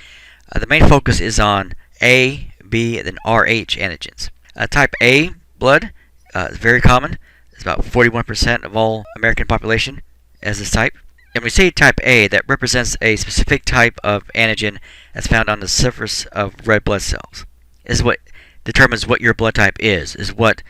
the main focus is on A, B, and then Rh antigens. Type A blood is very common. It's about 41% of all American population as this type. And when we say type A, that represents a specific type of antigen that's found on the surface of red blood cells. This is what determines what your blood type is what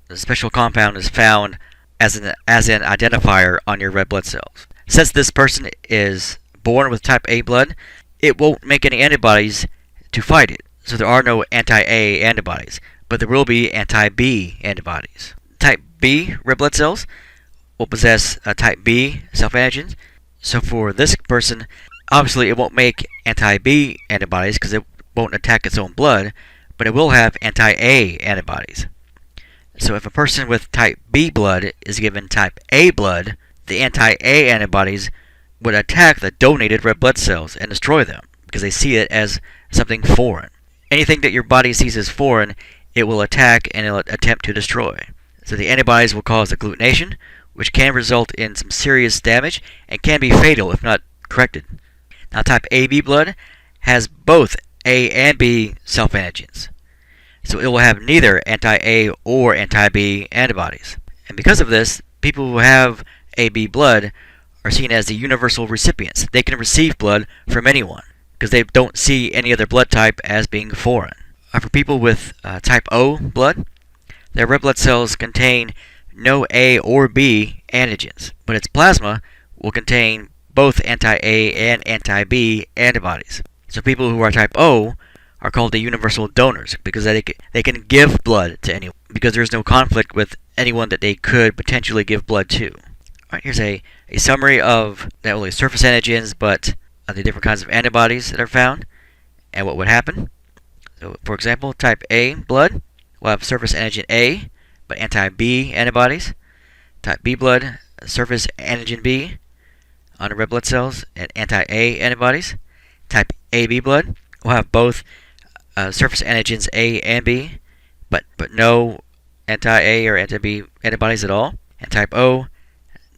The special compound is found as an identifier on your red blood cells. Since this person is born with type A blood, it won't make any antibodies to fight it. So there are no anti-A antibodies, but there will be anti-B antibodies. Type B red blood cells will possess type B self-antigens. So for this person, obviously it won't make anti-B antibodies because it won't attack its own blood, but it will have anti-A antibodies. So if a person with type B blood is given type A blood, the anti-A antibodies would attack the donated red blood cells and destroy them because they see it as something foreign. Anything that your body sees as foreign, it will attack and it will attempt to destroy. So the antibodies will cause agglutination, which can result in some serious damage and can be fatal if not corrected. Now type AB blood has both A and B self-antigens. So it will have neither anti-A or anti-B antibodies. And because of this, people who have AB blood are seen as the universal recipients. They can receive blood from anyone because they don't see any other blood type as being foreign. For people with type O blood, their red blood cells contain no A or B antigens, but its plasma will contain both anti-A and anti-B antibodies. So people who are type O are called the universal donors because they can give blood to anyone because there's no conflict with anyone that they could potentially give blood to. Alright, here's a summary of not only surface antigens but the different kinds of antibodies that are found and what would happen. So for example, type A blood will have surface antigen A but anti-B antibodies. Type B blood, surface antigen B on the red blood cells and anti-A antibodies. Type AB blood will have both surface antigens A and B, but no anti-A or anti-B antibodies at all. And type O,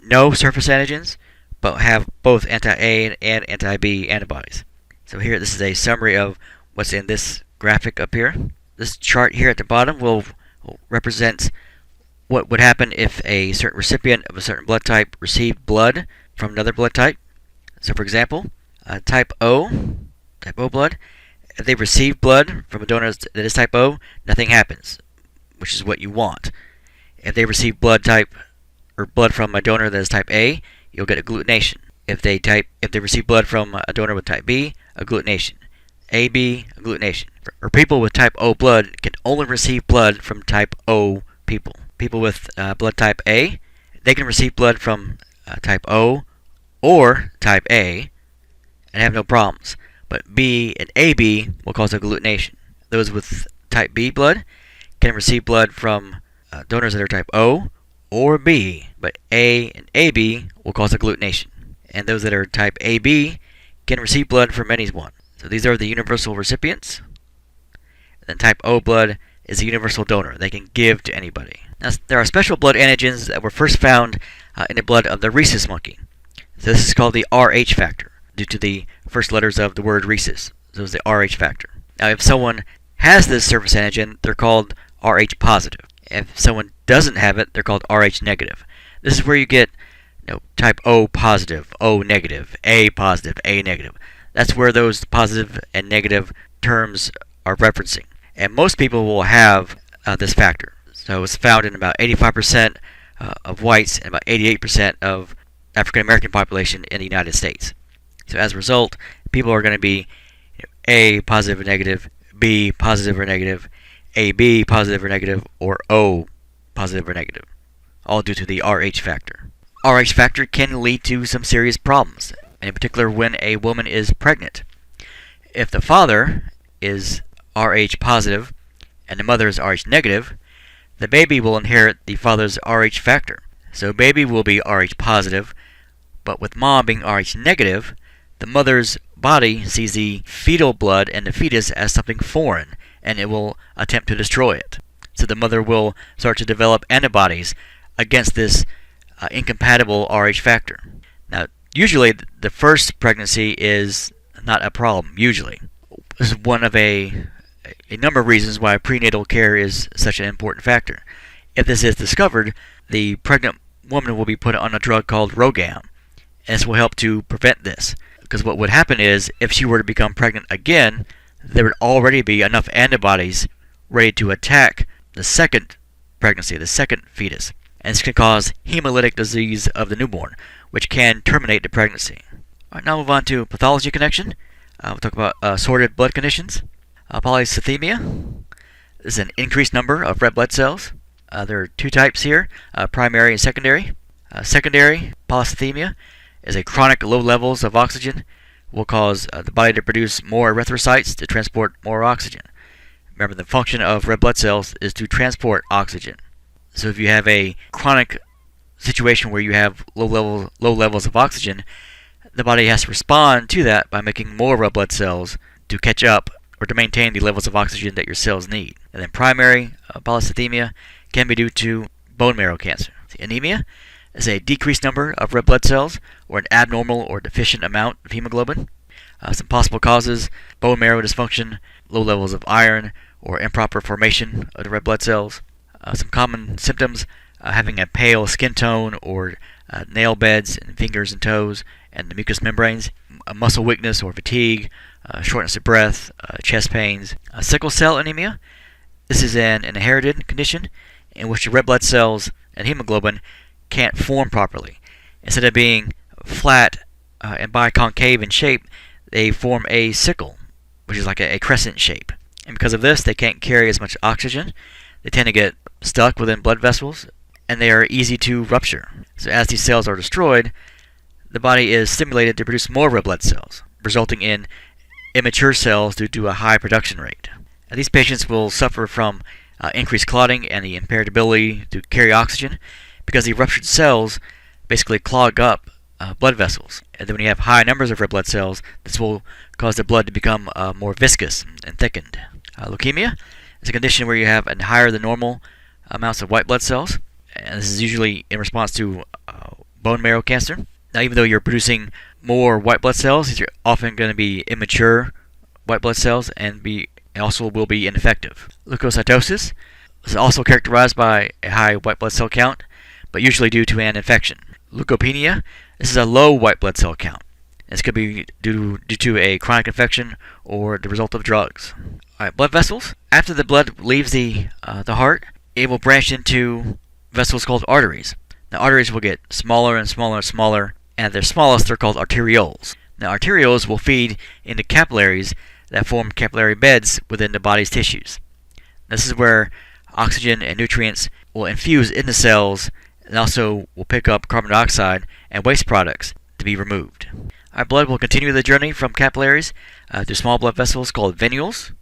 no surface antigens, but have both anti-A and anti-B antibodies. So here, this is a summary of what's in this graphic up here. This chart here at the bottom will represent what would happen if a certain recipient of a certain blood type received blood from another blood type. So for example, type O blood, if they receive blood from a donor that is type O, nothing happens, which is what you want. If they receive blood from a donor that is type A, you'll get agglutination. If they receive blood from a donor with type B, agglutination. AB, agglutination. Or people with type O blood can only receive blood from type O people. People with blood type A, they can receive blood from type O or type A and have no problems. But B and AB will cause agglutination. Those with type B blood can receive blood from donors that are type O or B, but A and AB will cause agglutination. And those that are type AB can receive blood from anyone. So these are the universal recipients. And then type O blood is a universal donor. They can give to anybody. Now, there are special blood antigens that were first found in the blood of the rhesus monkey. So this is called the Rh factor, due to the first letters of the word rhesus. So it's the Rh factor. Now, if someone has this surface antigen, they're called Rh positive. If someone doesn't have it, they're called Rh negative. This is where you get type O positive, O negative, A positive, A negative. That's where those positive and negative terms are referencing. And most people will have this factor. So it's found in about 85% of whites and about 88% of African American population in the United States. So as a result, people are going to be A positive or negative, B positive or negative, AB positive or negative, or O positive or negative, all due to the Rh factor. Rh factor can lead to some serious problems, and in particular when a woman is pregnant. If the father is Rh positive and the mother is Rh negative, the baby will inherit the father's Rh factor. So baby will be Rh positive, but with mom being Rh negative, the mother's body sees the fetal blood and the fetus as something foreign, and it will attempt to destroy it. So the mother will start to develop antibodies against this incompatible Rh factor. Now, usually the first pregnancy is not a problem, usually. This is one of a number of reasons why prenatal care is such an important factor. If this is discovered, the pregnant woman will be put on a drug called Rogam, and this will help to prevent this. Because what would happen is, if she were to become pregnant again, there would already be enough antibodies ready to attack the second pregnancy, the second fetus. And this can cause hemolytic disease of the newborn, which can terminate the pregnancy. All right, now move on to pathology connection. We'll talk about assorted blood conditions. Polycythemia is an increased number of red blood cells. There are two types here, primary and secondary. Secondary polycythemia is a chronic low levels of oxygen will cause the body to produce more erythrocytes to transport more oxygen. Remember, the function of red blood cells is to transport oxygen. So if you have a chronic situation where you have low levels of oxygen, the body has to respond to that by making more red blood cells to catch up or to maintain the levels of oxygen that your cells need. And then primary polycythemia can be due to bone marrow cancer. Anemia is a decreased number of red blood cells or an abnormal or deficient amount of hemoglobin. Some possible causes: bone marrow dysfunction, low levels of iron, or improper formation of the red blood cells. Some common symptoms: having a pale skin tone or nail beds in fingers and toes and the mucous membranes, muscle weakness or fatigue, shortness of breath, chest pains. Sickle cell anemia. This is an inherited condition in which the red blood cells and hemoglobin can't form properly. Instead of being flat and biconcave in shape, they form a sickle, which is like a crescent shape. And because of this, they can't carry as much oxygen. They tend to get stuck within blood vessels, and they are easy to rupture. So as these cells are destroyed, the body is stimulated to produce more red blood cells, resulting in immature cells due to a high production rate. Now, these patients will suffer from increased clotting and the impaired ability to carry oxygen because the ruptured cells basically clog up blood vessels. And then when you have high numbers of red blood cells, this will cause the blood to become more viscous and thickened. Leukemia is a condition where you have a higher than normal amounts of white blood cells, and this is usually in response to bone marrow cancer. Now, even though you're producing more white blood cells, these are often going to be immature white blood cells and also will be ineffective. Leukocytosis is also characterized by a high white blood cell count, but usually due to an infection. Leukopenia, this is a low white blood cell count. This could be due to a chronic infection or the result of drugs. All right, blood vessels. After the blood leaves the heart, it will branch into vessels called arteries. Now, arteries will get smaller and smaller and smaller, and at their smallest, they're called arterioles. Now, arterioles will feed into capillaries that form capillary beds within the body's tissues. This is where oxygen and nutrients will infuse into cells and also will pick up carbon dioxide and waste products to be removed. Our blood will continue the journey from capillaries to small blood vessels called venules.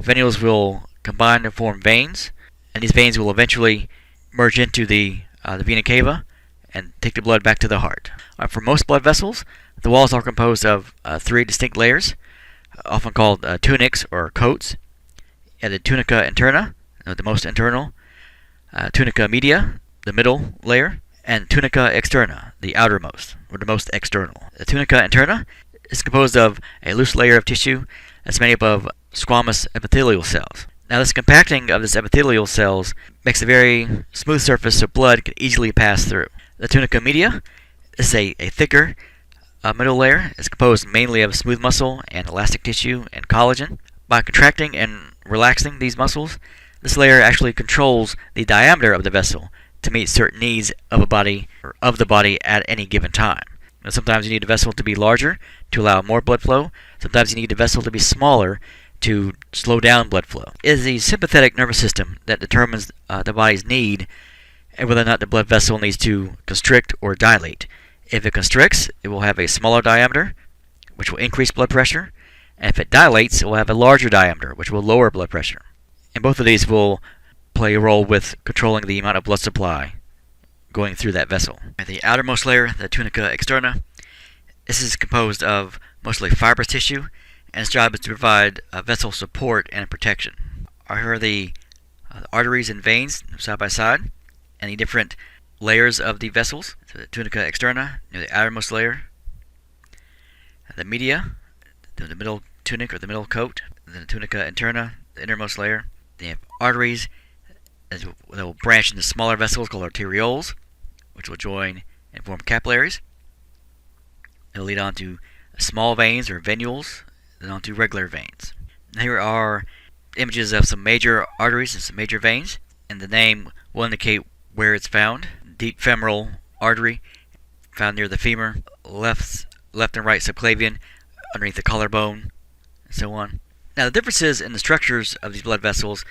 Venules will combine to form veins, and these veins will eventually merge into the vena cava and take the blood back to the heart. For most blood vessels, the walls are composed of three distinct layers, often called tunics or coats. The tunica interna, the most internal, tunica media, the middle layer, and tunica externa, the outermost, or the most external. The tunica interna is composed of a loose layer of tissue that's made up of squamous epithelial cells. Now, this compacting of this epithelial cells makes a very smooth surface so blood can easily pass through. The tunica media is a thicker middle layer. It's composed mainly of smooth muscle and elastic tissue and collagen. By contracting and relaxing these muscles, this layer actually controls the diameter of the vessel to meet certain needs of a body or of the body at any given time. Now, sometimes you need a vessel to be larger to allow more blood flow. Sometimes you need a vessel to be smaller to slow down blood flow. It is the sympathetic nervous system that determines the body's need and whether or not the blood vessel needs to constrict or dilate. If it constricts, it will have a smaller diameter, which will increase blood pressure. And if it dilates, it will have a larger diameter, which will lower blood pressure. And both of these will play a role with controlling the amount of blood supply going through that vessel. At the outermost layer, the tunica externa, this is composed of mostly fibrous tissue, and its job is to provide vessel support and protection. Here are the arteries and veins side by side, and the different layers of the vessels. So the tunica externa, near the outermost layer, the media, the middle tunic or the middle coat, and then the tunica interna, the innermost layer. They have arteries that will branch into smaller vessels called arterioles, which will join and form capillaries. They'll lead on to small veins or venules, then onto regular veins. And here are images of some major arteries and some major veins. and the name will indicate where it's found. Deep femoral artery, found near the femur, left and right subclavian, underneath the collarbone, and so on. Now, the differences in the structures of these blood vessels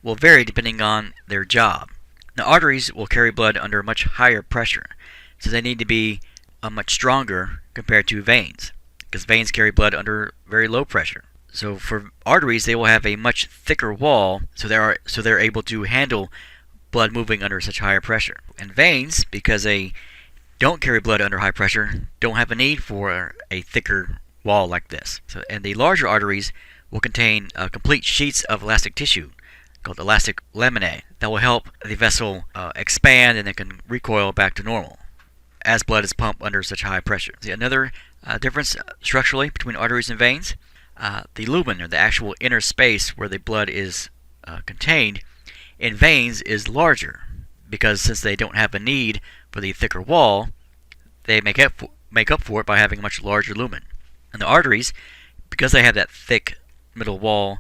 will vary depending on their job. Now, arteries will carry blood under much higher pressure, so they need to be much stronger compared to veins, because veins carry blood under very low pressure. So for arteries, they will have a much thicker wall, so they're able to handle blood moving under such higher pressure. And veins, because they don't carry blood under high pressure, don't have a need for a thicker wall like this. And the larger arteries will contain complete sheets of elastic tissue called elastic laminae that will help the vessel expand and it can recoil back to normal as blood is pumped under such high pressure. See, another difference structurally between arteries and veins, the lumen, or the actual inner space where the blood is contained, in veins is larger, because since they don't have a need for the thicker wall, they make up for it by having a much larger lumen. And the arteries, because they have that thick middle wall,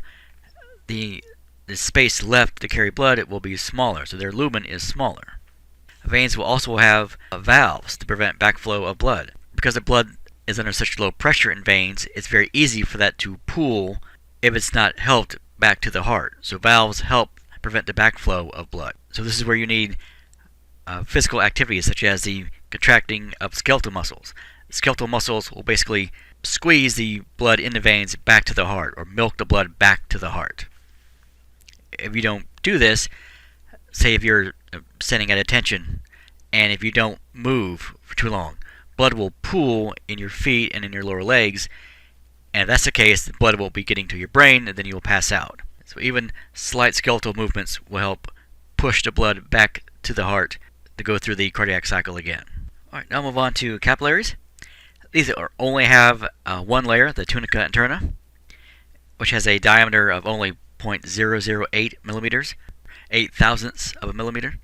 the space left to carry blood, it will be smaller, so their lumen is smaller. Veins will also have valves to prevent backflow of blood. Because the blood is under such low pressure in veins, it's very easy for that to pool if it's not helped back to the heart. So valves help prevent the backflow of blood. So this is where you need physical activities such as the contracting of skeletal muscles. Skeletal muscles will basically squeeze the blood in the veins back to the heart, or milk the blood back to the heart. If you don't do this, say if you're standing at attention, and if you don't move for too long, blood will pool in your feet and in your lower legs, and if that's the case, the blood will be getting to your brain, and then you'll pass out. So even slight skeletal movements will help push the blood back to the heart to go through the cardiac cycle again. Alright, now move on to capillaries. These only have one layer, the tunica interna, which has a diameter of only 0.008 millimeters, 0.008 of a millimeter.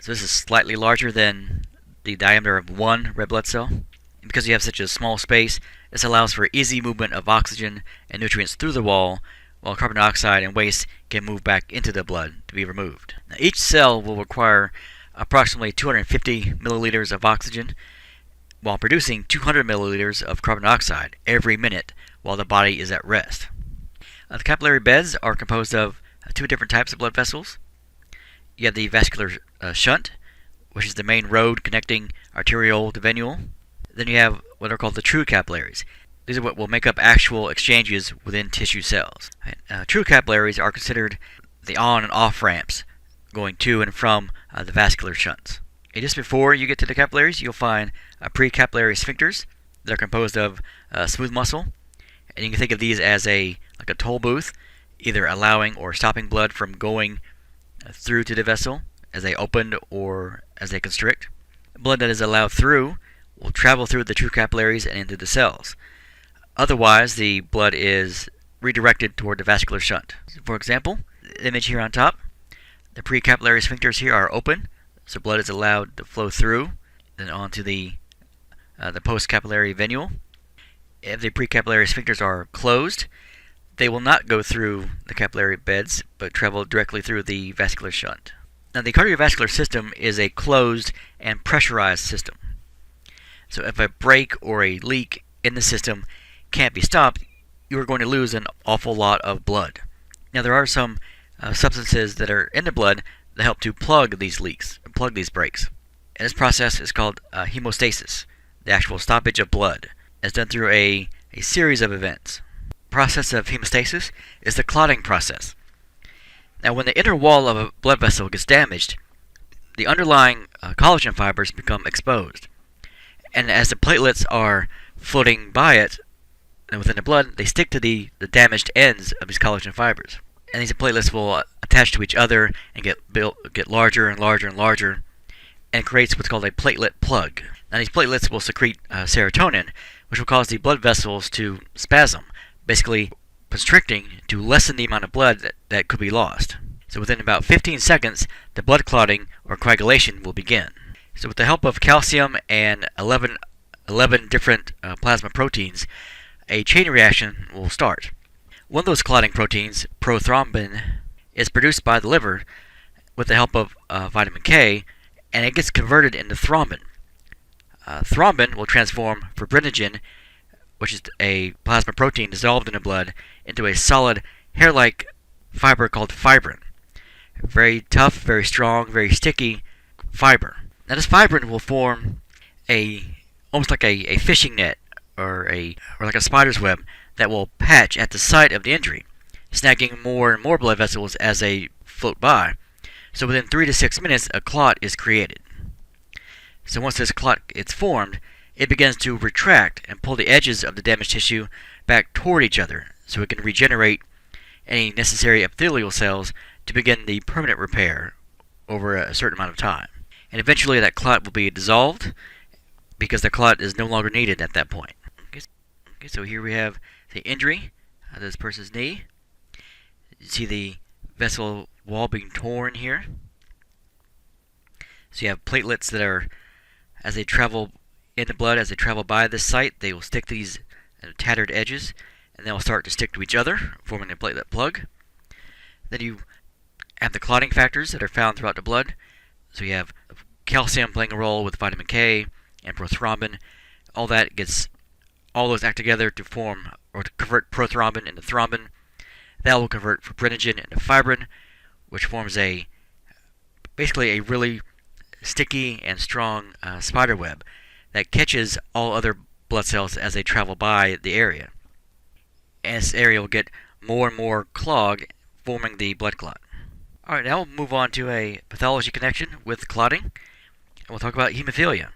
So this is slightly larger than the diameter of one red blood cell. And because you have such a small space, this allows for easy movement of oxygen and nutrients through the wall, while carbon dioxide and waste can move back into the blood to be removed. Now, each cell will require approximately 250 milliliters of oxygen, while producing 200 milliliters of carbon dioxide every minute while the body is at rest. The capillary beds are composed of two different types of blood vessels. You have the vascular shunt, which is the main road connecting arteriole to venule. Then you have what are called the true capillaries. These are what will make up actual exchanges within tissue cells. True capillaries are considered the on and off ramps going to and from the vascular shunts. And just before you get to the capillaries, you'll find precapillary sphincters that are composed of smooth muscle. And you can think of these as like a toll booth, either allowing or stopping blood from going through to the vessel as they open or as they constrict. Blood that is allowed through will travel through the true capillaries and into the cells. Otherwise, the blood is redirected toward the vascular shunt. For example, the image here on top, the precapillary sphincters here are open, so blood is allowed to flow through, then onto the postcapillary venule. If the precapillary sphincters are closed, they will not go through the capillary beds, but travel directly through the vascular shunt. Now, the cardiovascular system is a closed and pressurized system. So if a break or a leak in the system can't be stopped, you are going to lose an awful lot of blood. Now, there are some substances that are in the blood that help to plug these leaks, plug these breaks. And this process is called hemostasis, the actual stoppage of blood. It's done through a series of events. The process of hemostasis is the clotting process. Now, when the inner wall of a blood vessel gets damaged, the underlying collagen fibers become exposed. And as the platelets are floating by it within the blood, they stick to the damaged ends of these collagen fibers. And these platelets will attach to each other and get larger and larger and larger, and creates what's called a platelet plug. Now, these platelets will secrete serotonin, which will cause the blood vessels to spasm, basically constricting to lessen the amount of blood that could be lost. So within about 15 seconds, the blood clotting or coagulation will begin. So with the help of calcium and 11 different plasma proteins, a chain reaction will start. One of those clotting proteins, prothrombin, is produced by the liver with the help of vitamin K, and it gets converted into thrombin. Thrombin will transform fibrinogen, which is a plasma protein dissolved in the blood, into a solid hair-like fiber called fibrin. Very tough, very strong, very sticky fiber. Now this fibrin will form almost like a fishing net or like a spider's web that will patch at the site of the injury, snagging more and more blood vessels as they float by. So within 3 to 6 minutes, a clot is created. So once this clot is formed, it begins to retract and pull the edges of the damaged tissue back toward each other so it can regenerate any necessary epithelial cells to begin the permanent repair over a certain amount of time. And eventually that clot will be dissolved because the clot is no longer needed at that point. Okay, so here we have the injury of this person's knee. You see the vessel wall being torn here. So you have platelets that are, as they travel in the blood, as they travel by this site, they will stick to these tattered edges, and they will start to stick to each other, forming a platelet plug. Then you have the clotting factors that are found throughout the blood. So you have calcium playing a role with vitamin K and prothrombin. All those act together to form or to convert prothrombin into thrombin. That will convert fibrinogen into fibrin, which forms basically a really sticky and strong spider web that catches all other blood cells as they travel by the area. And this area will get more and more clogged, forming the blood clot. Alright, now we'll move on to a pathology connection with clotting, and we'll talk about hemophilia.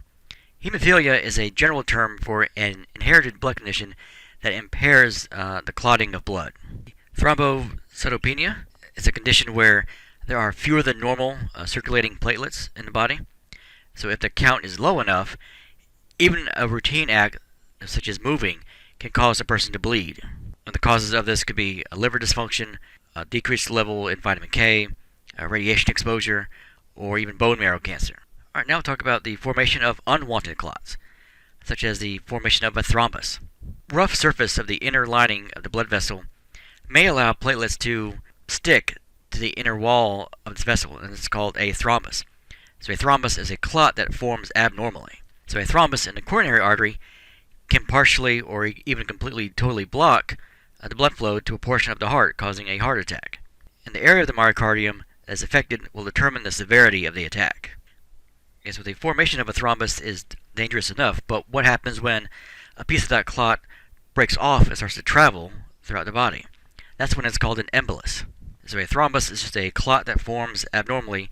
Hemophilia is a general term for an inherited blood condition that impairs the clotting of blood. Thrombocytopenia is a condition where there are fewer than normal circulating platelets in the body. So if the count is low enough, even a routine act such as moving can cause a person to bleed. And the causes of this could be a liver dysfunction, a decreased level in vitamin K, radiation exposure, or even bone marrow cancer. Alright, now we'll talk about the formation of unwanted clots, such as the formation of a thrombus. Rough surface of the inner lining of the blood vessel may allow platelets to stick to the inner wall of this vessel, and it's called a thrombus. So a thrombus is a clot that forms abnormally. So a thrombus in the coronary artery can partially or even completely totally block the blood flow to a portion of the heart, causing a heart attack. And the area of the myocardium that is affected will determine the severity of the attack. Okay, so the formation of a thrombus is dangerous enough, but what happens when a piece of that clot breaks off and starts to travel throughout the body? That's when it's called an embolus. So a thrombus is just a clot that forms abnormally,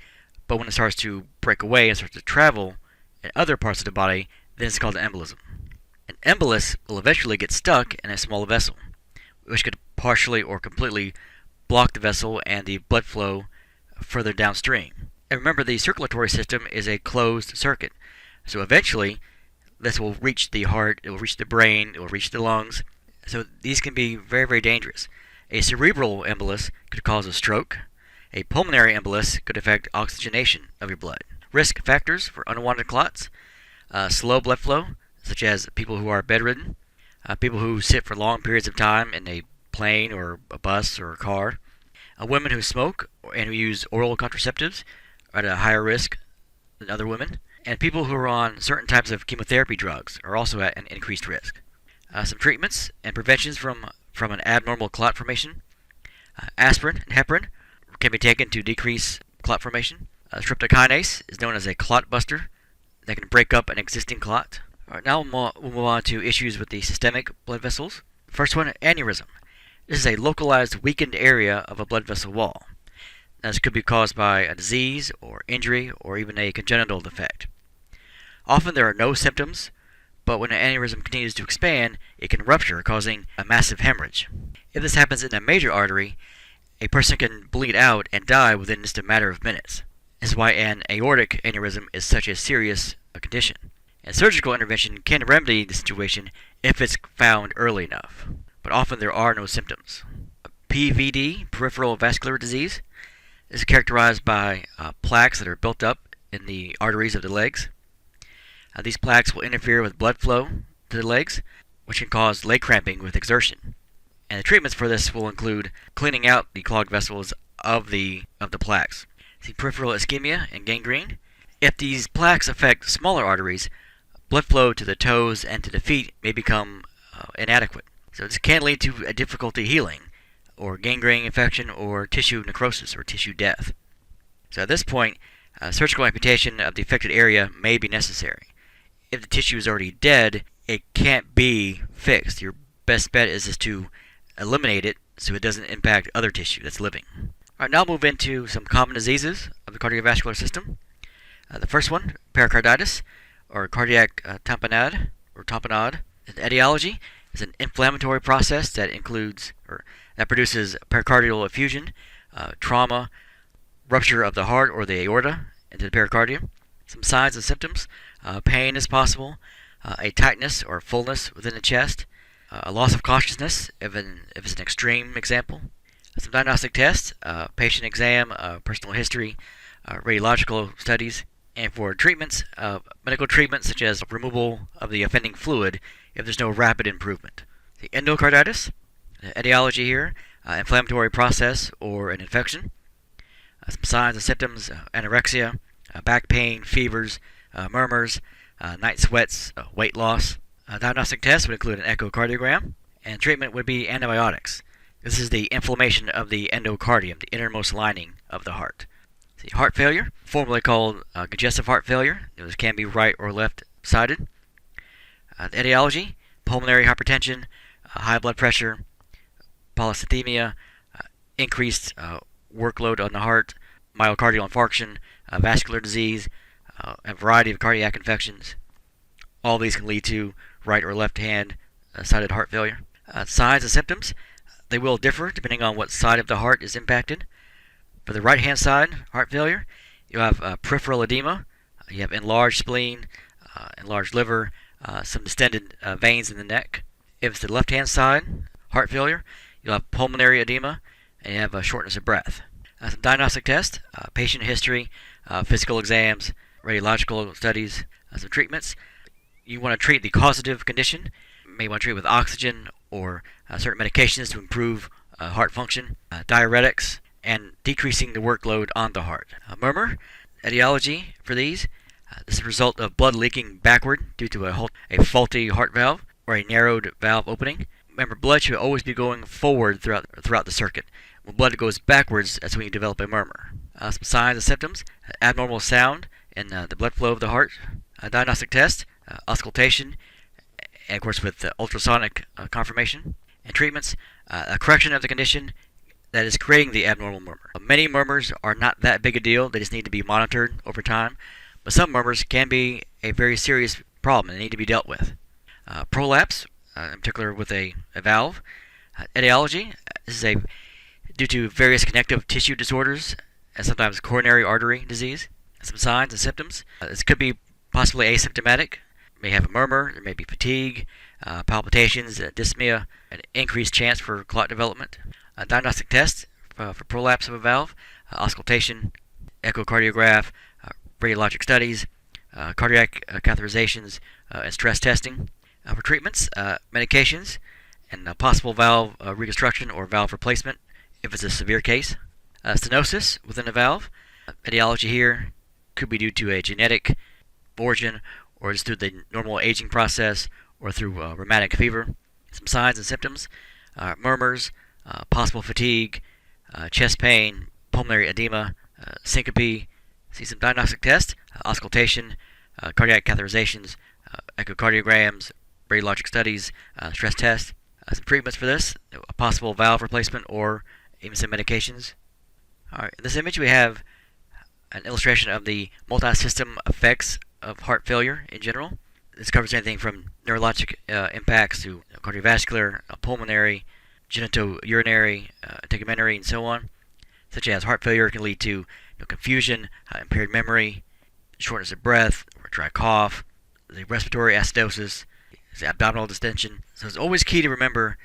but when it starts to break away and starts to travel in other parts of the body, then it's called an embolism. An embolus will eventually get stuck in a small vessel, which could partially or completely block the vessel and the blood flow further downstream. And remember, the circulatory system is a closed circuit, so eventually this will reach the heart, it will reach the brain, it will reach the lungs. So these can be very, very dangerous. A cerebral embolus could cause a stroke. A pulmonary embolus could affect oxygenation of your blood. Risk factors for unwanted clots: slow blood flow, such as people who are bedridden, people who sit for long periods of time in a plane or a bus or a car, women who smoke and who use oral contraceptives are at a higher risk than other women, and people who are on certain types of chemotherapy drugs are also at an increased risk. Some treatments and preventions from an abnormal clot formation: aspirin and heparin can be taken to decrease clot formation. Streptokinase is known as a clot buster that can break up an existing clot. Alright, now we'll move on to issues with the systemic blood vessels. First one, aneurysm. This is a localized weakened area of a blood vessel wall. Now, this could be caused by a disease or injury or even a congenital defect. Often there are no symptoms, but when an aneurysm continues to expand, it can rupture, causing a massive hemorrhage. If this happens in a major artery, a person can bleed out and die within just a matter of minutes. This is why an aortic aneurysm is such a serious condition. And surgical intervention can remedy the situation if it's found early enough, but often there are no symptoms. PVD, peripheral vascular disease, is characterized by plaques that are built up in the arteries of the legs. These plaques will interfere with blood flow to the legs, which can cause leg cramping with exertion. And the treatments for this will include cleaning out the clogged vessels of the plaques. See peripheral ischemia and gangrene. If these plaques affect smaller arteries, blood flow to the toes and to the feet may become inadequate. So this can lead to a difficulty healing, or gangrene infection, or tissue necrosis, or tissue death. So at this point, surgical amputation of the affected area may be necessary. If the tissue is already dead, it can't be fixed. Your best bet is just to eliminate it so it doesn't impact other tissue that's living. Alright, now we'll move into some common diseases of the cardiovascular system. The first one, pericarditis, or cardiac tamponade, or tamponade. The etiology is an inflammatory process that includes, or that produces pericardial effusion, trauma, rupture of the heart or the aorta into the pericardium. Some signs and symptoms: pain is possible, a tightness or fullness within the chest, a loss of consciousness if it's an extreme example. Some diagnostic tests: patient exam, personal history, radiological studies, and for treatments, medical treatments such as removal of the offending fluid if there's no rapid improvement. The endocarditis, the etiology here, inflammatory process or an infection. Some signs and symptoms: anorexia, back pain, fevers, murmurs, night sweats, weight loss. Diagnostic tests would include an echocardiogram, and treatment would be antibiotics. This is the inflammation of the endocardium, the innermost lining of the heart. See, heart failure, formerly called congestive heart failure. This can be right or left-sided. The etiology: pulmonary hypertension, high blood pressure, polycythemia, increased workload on the heart, myocardial infarction, vascular disease, a variety of cardiac infections. All these can lead to right or left-hand sided heart failure. Signs and symptoms: they will differ depending on what side of the heart is impacted. For the right-hand side heart failure, you have peripheral edema, you have enlarged spleen, enlarged liver, some distended veins in the neck. If it's the left-hand side heart failure, you'll have pulmonary edema, and you have a shortness of breath. Some diagnostic tests: patient history, physical exams, radiological studies. Some treatments: you want to treat the causative condition. You may want to treat with oxygen or certain medications to improve heart function, diuretics, and decreasing the workload on the heart. Murmur, etiology for these: this is a result of blood leaking backward due to a faulty heart valve or a narrowed valve opening. Remember, blood should always be going forward throughout the circuit. When blood goes backwards, that's when you develop a murmur. Some signs and symptoms: abnormal sound in the blood flow of the heart. Diagnostic test: auscultation, and of course with ultrasonic confirmation. And treatments: a correction of the condition that is creating the abnormal murmur. Many murmurs are not that big a deal. They just need to be monitored over time. But some murmurs can be a very serious problem and they need to be dealt with. Prolapse, in particular with a valve. Etiology: this is due to various connective tissue disorders and sometimes coronary artery disease. Some signs and symptoms: this could be possibly asymptomatic. May have a murmur, there may be fatigue, palpitations, dyspnea, an increased chance for clot development. Diagnostic tests for prolapse of a valve: auscultation, echocardiograph, radiologic studies, cardiac catheterizations, and stress testing. For treatments, medications, and possible valve reconstruction or valve replacement if it's a severe case. Stenosis within a valve. Etiology here could be due to a genetic origin or just through the normal aging process or through rheumatic fever. Some signs and symptoms: murmurs, possible fatigue, chest pain, pulmonary edema, syncope. See some diagnostic tests: auscultation, cardiac catheterizations, echocardiograms, radiologic studies, stress tests. Some treatments for this: a possible valve replacement or even some medications. Alright, in this image we have an illustration of the multi-system effects of heart failure in general. This covers anything from neurologic impacts to cardiovascular, pulmonary, genitourinary, integumentary, and so on. Such as heart failure can lead to confusion, impaired memory, shortness of breath, or dry cough, the respiratory acidosis, the abdominal distension. So it's always key to remember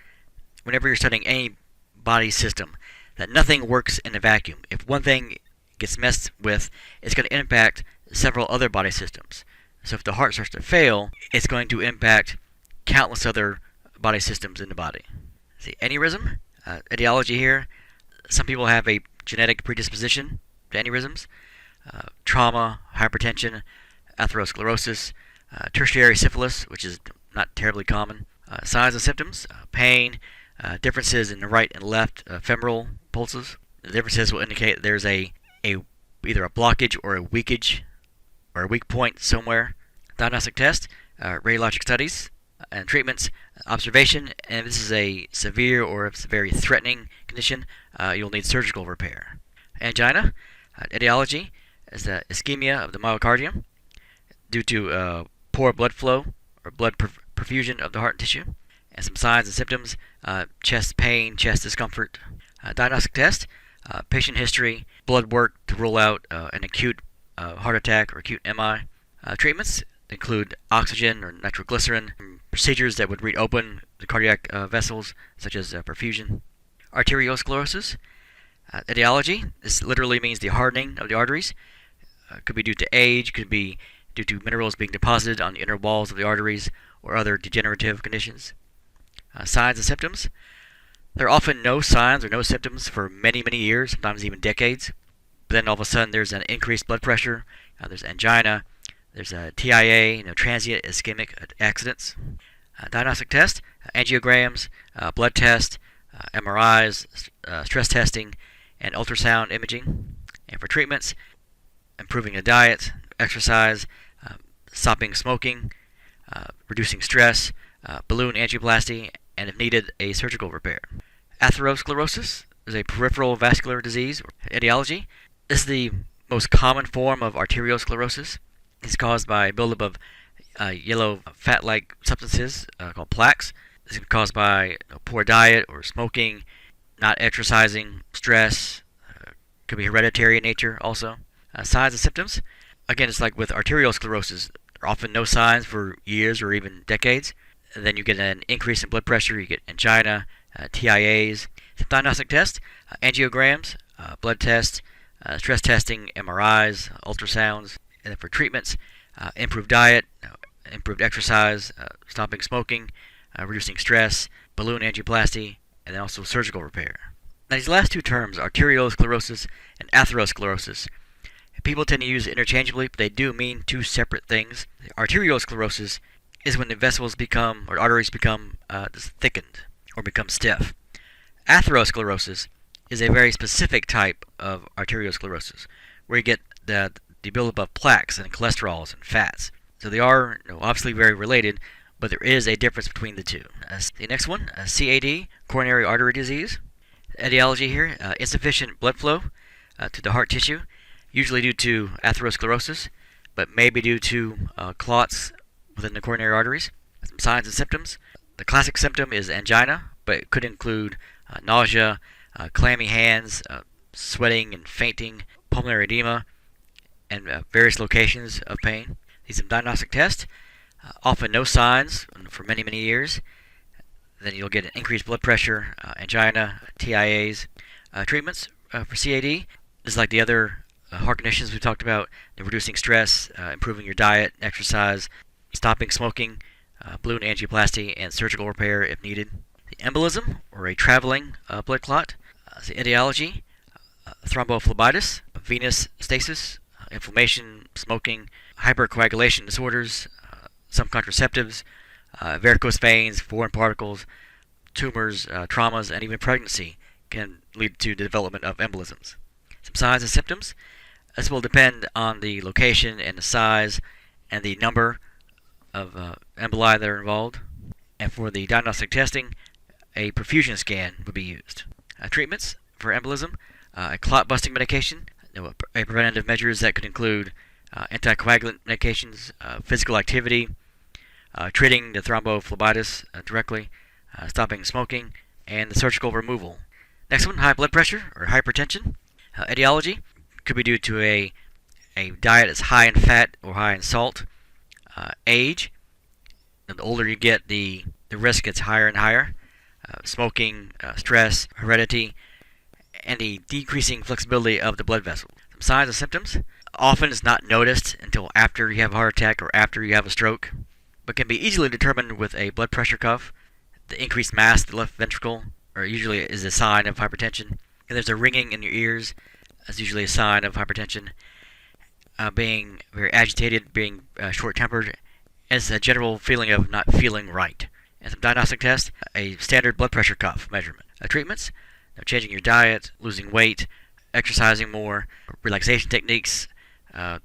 whenever you're studying any body system that nothing works in a vacuum. If one thing gets messed with, it's going to impact several other body systems. So if the heart starts to fail, it's going to impact countless other body systems in the body. See, aneurysm, etiology here: some people have a genetic predisposition to aneurysms, trauma, hypertension, atherosclerosis, tertiary syphilis, which is not terribly common, signs and symptoms, pain, differences in the right and left femoral pulses. The differences will indicate there's either a blockage or a weakage or a weak point somewhere. Diagnostic test, radiologic studies, and treatments, observation, and if this is a severe or if it's a very threatening condition, you'll need surgical repair. Angina, etiology is the ischemia of the myocardium due to poor blood flow or blood perfusion of the heart tissue. And some signs and symptoms, chest pain, chest discomfort. Diagnostic test, patient history, blood work to rule out an acute heart attack or acute MI. Treatments include oxygen or nitroglycerin, procedures that would reopen the cardiac vessels, such as perfusion. Arteriosclerosis, etiology, this literally means the hardening of the arteries. Could be due to age, could be due to minerals being deposited on the inner walls of the arteries, or other degenerative conditions. Signs and symptoms, there are often no signs or no symptoms for many, many years, sometimes even decades. But then all of a sudden there's an increased blood pressure, there's angina, there's a TIA, transient ischemic accidents. Diagnostic test, angiograms, blood test, MRIs, stress testing, and ultrasound imaging. And for treatments, improving the diet, exercise, stopping smoking, reducing stress, balloon angioplasty, and if needed, a surgical repair. Atherosclerosis is a peripheral vascular disease, or etiology. This is the most common form of arteriosclerosis. It's caused by buildup of yellow fat-like substances called plaques. This is caused by poor diet or smoking, not exercising, stress. Could be hereditary in nature also. Signs and symptoms. Again, it's like with arteriosclerosis. There are often no signs for years or even decades. And then you get an increase in blood pressure, you get angina, TIAs. Diagnostic tests, angiograms, blood tests, stress testing, MRIs, ultrasounds. And then for treatments, improved diet, improved exercise, stopping smoking, reducing stress, balloon angioplasty, and then also surgical repair. Now these last two terms, arteriosclerosis and atherosclerosis, people tend to use it interchangeably, but they do mean two separate things. Arteriosclerosis is when the vessels become, or arteries become thickened or become stiff. Atherosclerosis is a very specific type of arteriosclerosis, where you get the buildup of plaques and cholesterols and fats. So they are obviously very related, but there is a difference between the two. The next one, CAD, coronary artery disease. Etiology here, insufficient blood flow to the heart tissue, usually due to atherosclerosis, but maybe due to clots within the coronary arteries. Some signs and symptoms. The classic symptom is angina, but it could include nausea, clammy hands, sweating and fainting, pulmonary edema, and various locations of pain. These are diagnostic tests. Often no signs for many, many years. Then you'll get an increased blood pressure, angina, TIAs. Treatments for CAD is like the other heart conditions we talked about, reducing stress, improving your diet, exercise, stopping smoking, balloon angioplasty, and surgical repair if needed. The embolism, or a traveling blood clot. The etiology, thrombophlebitis, venous stasis, inflammation, smoking, hypercoagulation disorders, some contraceptives, varicose veins, foreign particles, tumors, traumas, and even pregnancy can lead to the development of embolisms. Some signs and symptoms. This will depend on the location and the size and the number of emboli that are involved. And for the diagnostic testing, a perfusion scan would be used. Treatments for embolism, a clot-busting medication, preventative measures that could include anticoagulant medications, physical activity, treating the thrombophlebitis directly, stopping smoking, and the surgical removal. Next one, high blood pressure or hypertension. Etiology could be due to a diet that's high in fat or high in salt. Age, the older you get, the risk gets higher and higher. Smoking, stress, heredity, and the decreasing flexibility of the blood vessel. Some signs and symptoms. Often it's not noticed until after you have a heart attack or after you have a stroke, but can be easily determined with a blood pressure cuff. The increased mass of the left ventricle usually is a sign of hypertension. And there's a ringing in your ears, That's usually a sign of hypertension. Being very agitated, being short-tempered, as a general feeling of not feeling right. And some diagnostic tests, a standard blood pressure cuff measurement. Treatments, changing your diet, losing weight, exercising more, relaxation techniques,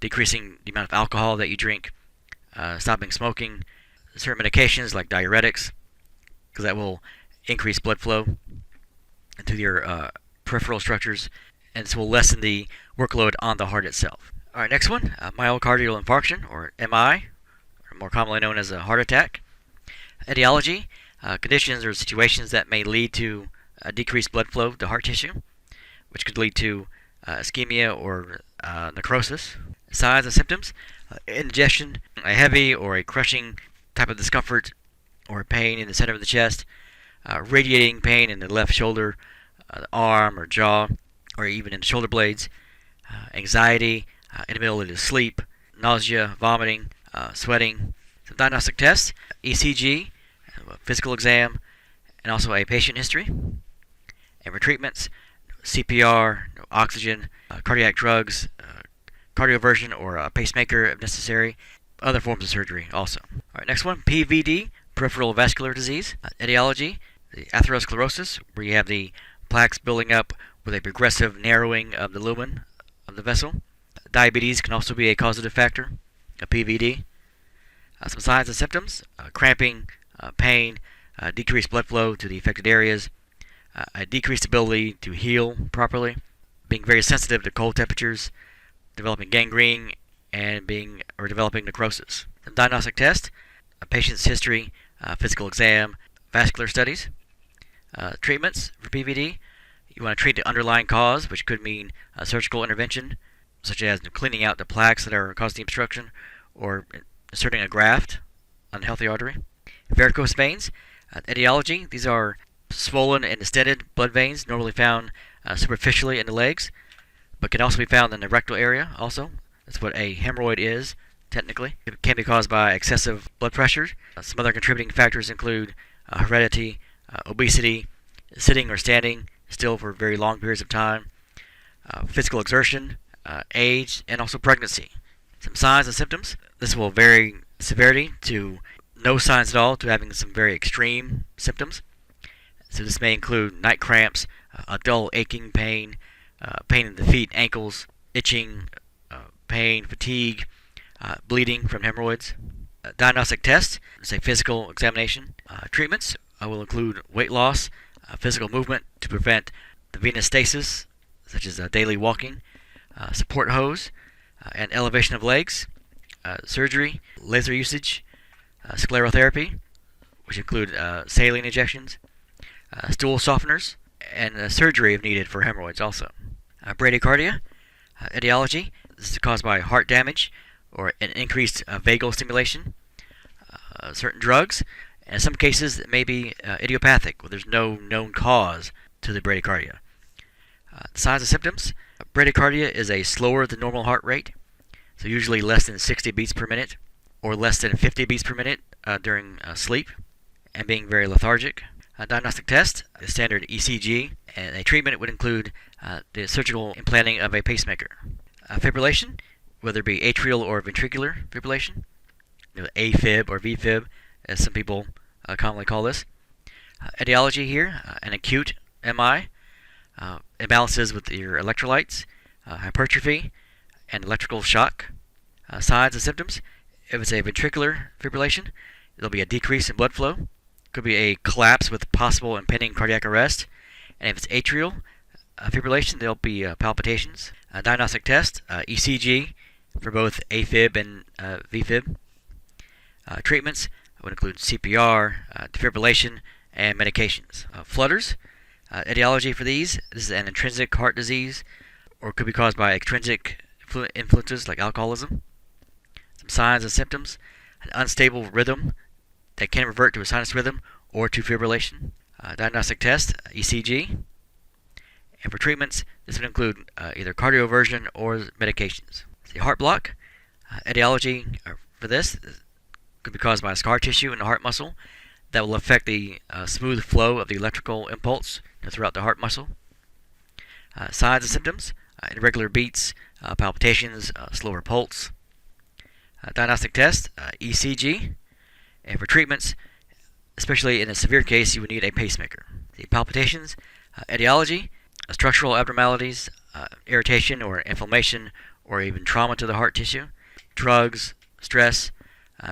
decreasing the amount of alcohol that you drink, stopping smoking, certain medications like diuretics, because that will increase blood flow into your peripheral structures, and this will lessen the workload on the heart itself. All right, next one, myocardial infarction, or MI, or more commonly known as a heart attack. Etiology, conditions or situations that may lead to decreased blood flow to heart tissue, which could lead to ischemia or necrosis. Signs and symptoms, indigestion, a heavy or a crushing type of discomfort or pain in the center of the chest, radiating pain in the left shoulder, the arm or jaw, or even in the shoulder blades, anxiety, inability to sleep, nausea, vomiting, sweating. Some diagnostic tests, ECG, physical exam, and also a patient history. And for treatments, CPR, oxygen, cardiac drugs, cardioversion or a pacemaker if necessary, other forms of surgery also. All right, next one, PVD, peripheral vascular disease. Etiology, the atherosclerosis, where you have the plaques building up with a progressive narrowing of the lumen of the vessel. Diabetes can also be a causative factor, a PVD. Some signs and symptoms, cramping, pain, decreased blood flow to the affected areas, a decreased ability to heal properly, being very sensitive to cold temperatures, developing gangrene, and developing necrosis. Some diagnostic tests, a patient's history, physical exam, vascular studies. Treatments for PVD, you want to treat the underlying cause, which could mean surgical intervention, such as cleaning out the plaques that are causing the obstruction, or inserting a graft on the healthy artery. Varicose veins, etiology, these are swollen and distended blood veins, normally found superficially in the legs, but can also be found in the rectal area also. That's what a hemorrhoid is, technically. It can be caused by excessive blood pressure. Some other contributing factors include heredity, obesity, sitting or standing still for very long periods of time, physical exertion, age, and also pregnancy. Some signs and symptoms. This will vary severity to no signs at all to having some very extreme symptoms. So this may include night cramps, a dull aching pain, pain in the feet, ankles, itching, pain, fatigue, bleeding from hemorrhoids. Diagnostic tests, say physical examination. Treatments will include weight loss, physical movement to prevent the venous stasis, such as daily walking, support hose, and elevation of legs, surgery, laser usage, sclerotherapy, which include saline injections, stool softeners, and surgery if needed for hemorrhoids also. Bradycardia, etiology, this is caused by heart damage or an increased vagal stimulation, certain drugs, and in some cases it may be idiopathic, where there's no known cause to the bradycardia. Signs and symptoms, bradycardia is a slower than normal heart rate, so usually less than 60 beats per minute, or less than 50 beats per minute during sleep, and being very lethargic. Diagnostic test, the standard ECG, and a treatment would include the surgical implanting of a pacemaker. Fibrillation, whether it be atrial or ventricular fibrillation, AFib or VFib, as some people commonly call this. Etiology here, an acute MI, imbalances with your electrolytes, hypertrophy, and electrical shock. Signs and symptoms, if it's a ventricular fibrillation, there'll be a decrease in blood flow. Could be a collapse with possible impending cardiac arrest. And if it's atrial fibrillation, there'll be palpitations. Diagnostic test, ECG for both AFib and VFib. Treatments would include CPR, defibrillation, and medications. Flutters, etiology for these, this is an intrinsic heart disease, or could be caused by extrinsic influences like alcoholism. Some signs and symptoms, an unstable rhythm that can revert to a sinus rhythm or to fibrillation. Diagnostic test, ECG. And for treatments, this would include either cardioversion or medications. The heart block, etiology for this could be caused by scar tissue in the heart muscle that will affect the smooth flow of the electrical impulse throughout the heart muscle. Signs and symptoms, irregular beats, palpitations, slower pulse. Diagnostic test, ECG. And for treatments, especially in a severe case, you would need a pacemaker. The palpitations, etiology, structural abnormalities, irritation or inflammation, or even trauma to the heart tissue. Drugs, stress,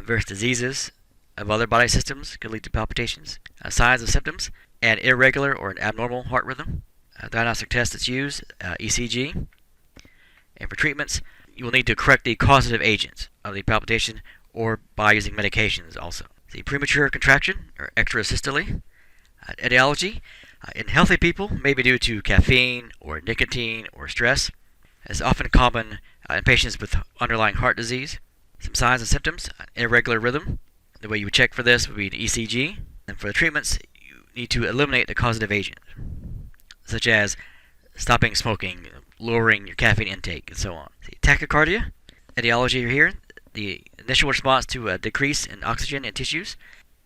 various diseases of other body systems could lead to palpitations. Signs and symptoms, an irregular or an abnormal heart rhythm. Diagnostic test that's used, ECG. And for treatments, you will need to correct the causative agents of the palpitation or by using medications also. The premature contraction or extrasystole. Etiology, in healthy people may be due to caffeine or nicotine or stress. It's often common in patients with underlying heart disease. Some signs and symptoms, irregular rhythm. The way you would check for this would be an ECG. And for the treatments, you need to eliminate the causative agent, such as stopping smoking, lowering your caffeine intake, and so on. The tachycardia, etiology here. The initial response to a decrease in oxygen in tissues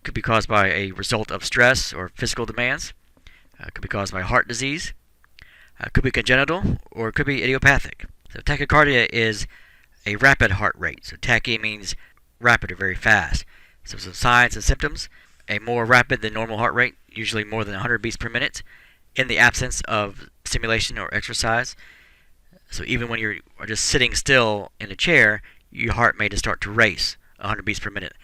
could be caused by a result of stress or physical demands. Could be caused by heart disease. Could be congenital or could be idiopathic. So tachycardia is a rapid heart rate. So tachy means rapid or very fast. So some signs and symptoms: a more rapid than normal heart rate, usually more than 100 beats per minute, in the absence of stimulation or exercise. So even when you are just sitting still in a chair, your heart may just start to race 100 beats per minute,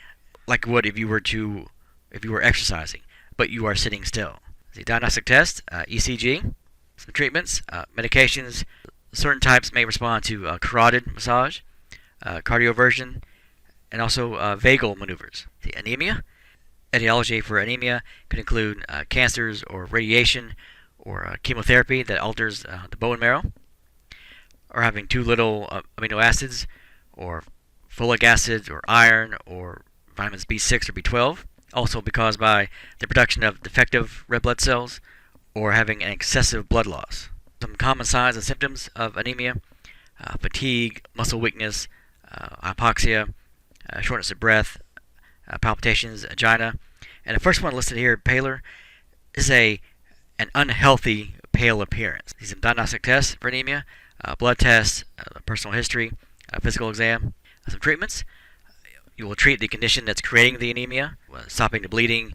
like it would if you were exercising, but you are sitting still. The diagnostic test, ECG. Some treatments, medications. Certain types may respond to carotid massage, cardioversion, and also vagal maneuvers. The anemia. Etiology for anemia could include cancers or radiation or chemotherapy that alters the bone marrow, or having too little amino acids, or folic acid, or iron, or vitamins B6 or B12. Also be caused by the production of defective red blood cells, or having an excessive blood loss. Some common signs and symptoms of anemia: fatigue, muscle weakness, hypoxia, shortness of breath, palpitations, angina. And the first one listed here, pallor, is an unhealthy pale appearance. These are diagnostic tests for anemia: blood tests, personal history, physical exam. Some treatments: you will treat the condition that's creating the anemia, stopping the bleeding,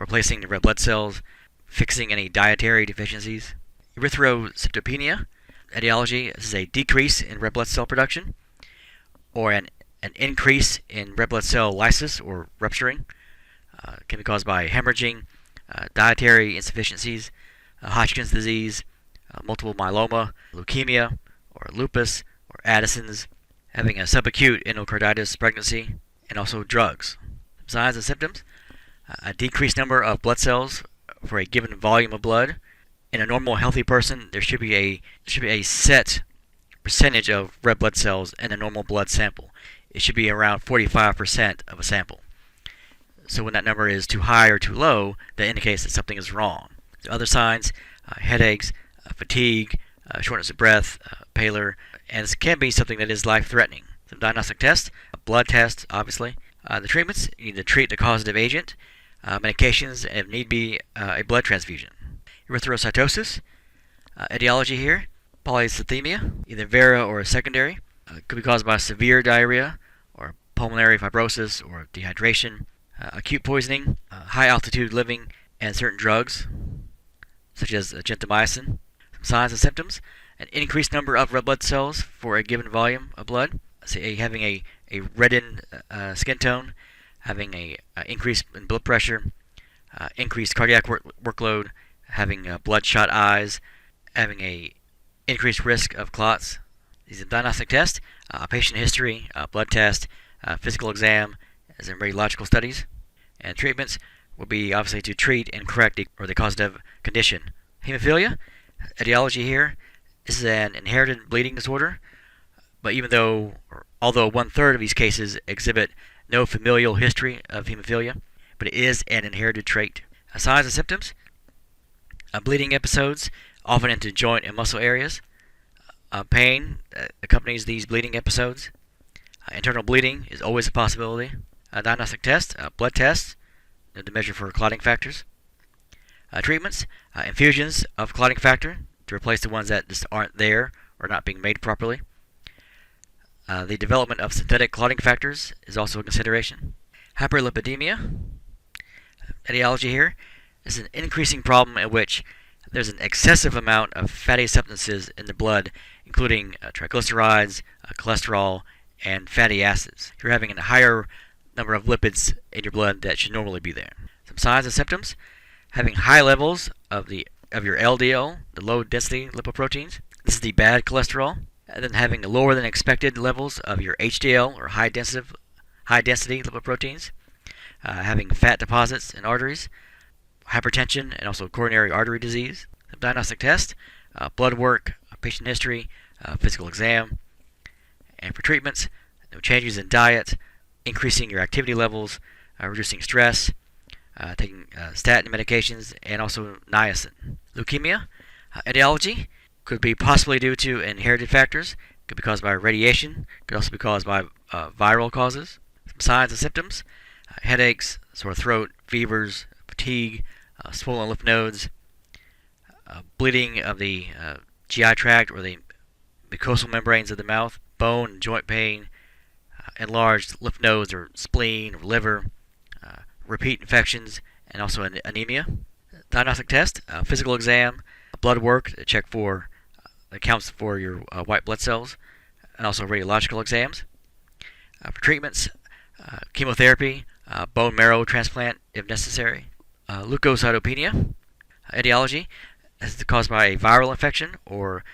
replacing the red blood cells, fixing any dietary deficiencies. Erythrocytopenia, etiology, this is a decrease in red blood cell production, or an increase in red blood cell lysis or rupturing. Can be caused by hemorrhaging, dietary insufficiencies, Hodgkin's disease, multiple myeloma, leukemia, or lupus, or Addison's, having a subacute endocarditis pregnancy, and also drugs. Signs and symptoms: a decreased number of blood cells for a given volume of blood. In a normal healthy person, there should be a set percentage of red blood cells in a normal blood sample. It should be around 45% of a sample. So when that number is too high or too low, that indicates that something is wrong. So other signs: headaches, fatigue, shortness of breath, pallor, and this can be something that is life-threatening. Some diagnostic tests: blood tests, obviously. The treatments: you need to treat the causative agent, medications, and if need be, a blood transfusion. Erythrocytosis, etiology here: polycythemia, either vera or secondary. Could be caused by severe diarrhea, or pulmonary fibrosis, or dehydration, acute poisoning, high altitude living, and certain drugs, such as gentamicin. Some signs and symptoms: an increased number of red blood cells for a given volume of blood, say having a reddened skin tone, having a increase in blood pressure, increased cardiac workload, having bloodshot eyes, having a increased risk of clots. These are diagnostic tests: patient history, blood test, physical exam, as in radiological studies. And treatments will be obviously to treat and correct the causative condition. Hemophilia, etiology here: this is an inherited bleeding disorder, but although 1/3 of these cases exhibit no familial history of hemophilia, but it is an inherited trait. Signs and symptoms: bleeding episodes, often into joint and muscle areas. Pain accompanies these bleeding episodes. Internal bleeding is always a possibility. Diagnostic tests: blood tests to measure for clotting factors. Treatments: infusions of clotting factor to replace the ones that just aren't there or not being made properly. The development of synthetic clotting factors is also a consideration. Hyperlipidemia, etiology here, is an increasing problem in which there's an excessive amount of fatty substances in the blood, including triglycerides, cholesterol, and fatty acids. You're having a higher number of lipids in your blood that should normally be there. Some signs and symptoms: having high levels of your LDL, the low density lipoproteins. This is the bad cholesterol. And then having lower than expected levels of your HDL, or high density lipoproteins. Having fat deposits in arteries, hypertension, and also coronary artery disease. Some diagnostic tests: blood work, patient history, physical exam. And for treatments, changes in diet, increasing your activity levels, reducing stress, taking statin medications, and also niacin. Leukemia, etiology, could be possibly due to inherited factors, could be caused by radiation, could also be caused by viral causes. Some signs and symptoms: headaches, sore throat, fevers, fatigue, swollen lymph nodes, bleeding of the GI tract or the mucosal membranes of the mouth, bone and joint pain, enlarged lymph nodes or spleen or liver, repeat infections, and also anemia. Diagnostic test: physical exam, blood work to check for counts for your white blood cells, and also radiological exams. For treatments: chemotherapy, bone marrow transplant if necessary. Leukocytopenia, etiology, is caused by a viral infection or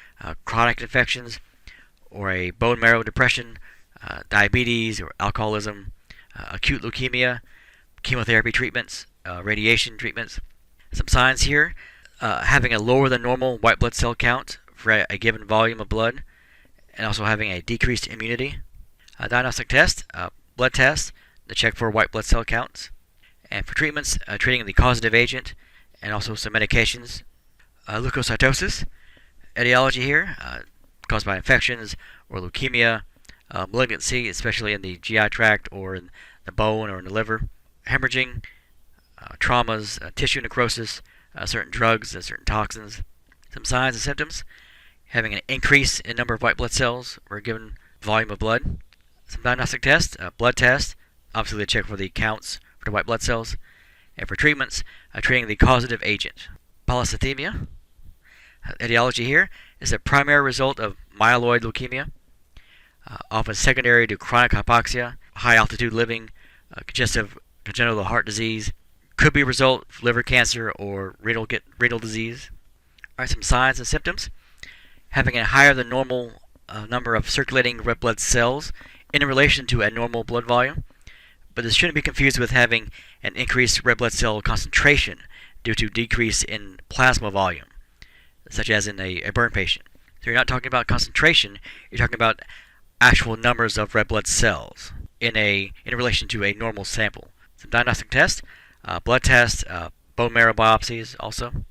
chronic infections, or a bone marrow depression, diabetes or alcoholism, acute leukemia, chemotherapy treatments, radiation treatments. Some signs here: having a lower than normal white blood cell count for a given volume of blood, and also having a decreased immunity. Diagnostic test: blood tests to check for white blood cell counts. And for treatments, treating the causative agent, and also some medications. Leukocytosis, etiology here, caused by infections or leukemia, malignancy, especially in the GI tract or in the bone or in the liver, hemorrhaging, traumas, tissue necrosis, certain drugs, certain toxins. Some signs and symptoms: having an increase in number of white blood cells or a given volume of blood. Some diagnostic tests: blood tests, obviously they check for the counts for the white blood cells. And for treatments, treating the causative agent. Polycythemia, etiology here, is a primary result of myeloid leukemia, often secondary to chronic hypoxia, high altitude living, congestive congenital heart disease, could be a result of liver cancer or renal disease. All right, some signs and symptoms: having a higher than normal number of circulating red blood cells in relation to a normal blood volume, but this shouldn't be confused with having an increased red blood cell concentration due to decrease in plasma volume, such as in a burn patient. So you're not talking about concentration, you're talking about actual numbers of red blood cells in relation to a normal sample. Some diagnostic tests: blood tests, bone marrow biopsies also.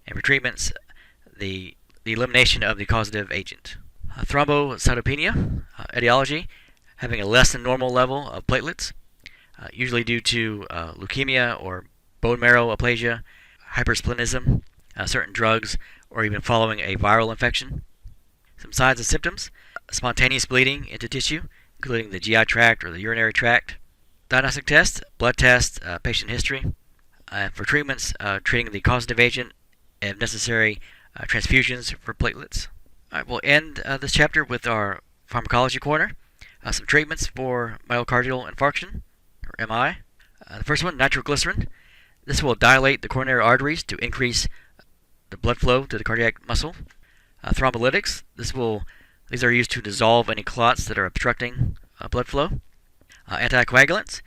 And for treatments, the elimination of the causative agent. Thrombocytopenia, etiology, having a less than normal level of platelets, usually due to leukemia or bone marrow aplasia, hypersplenism, certain drugs, or even following a viral infection. Some signs and symptoms: spontaneous bleeding into tissue, including the GI tract or the urinary tract. Diagnostic tests: blood tests, patient history. For treatments, treating the causative agent, and if necessary, transfusions for platelets. All right, we'll end this chapter with our pharmacology corner. Some treatments for myocardial infarction, or MI. The first one, nitroglycerin. This will dilate the coronary arteries to increase the blood flow to the cardiac muscle. Thrombolytics. These are used to dissolve any clots that are obstructing blood flow. Anticoagulants.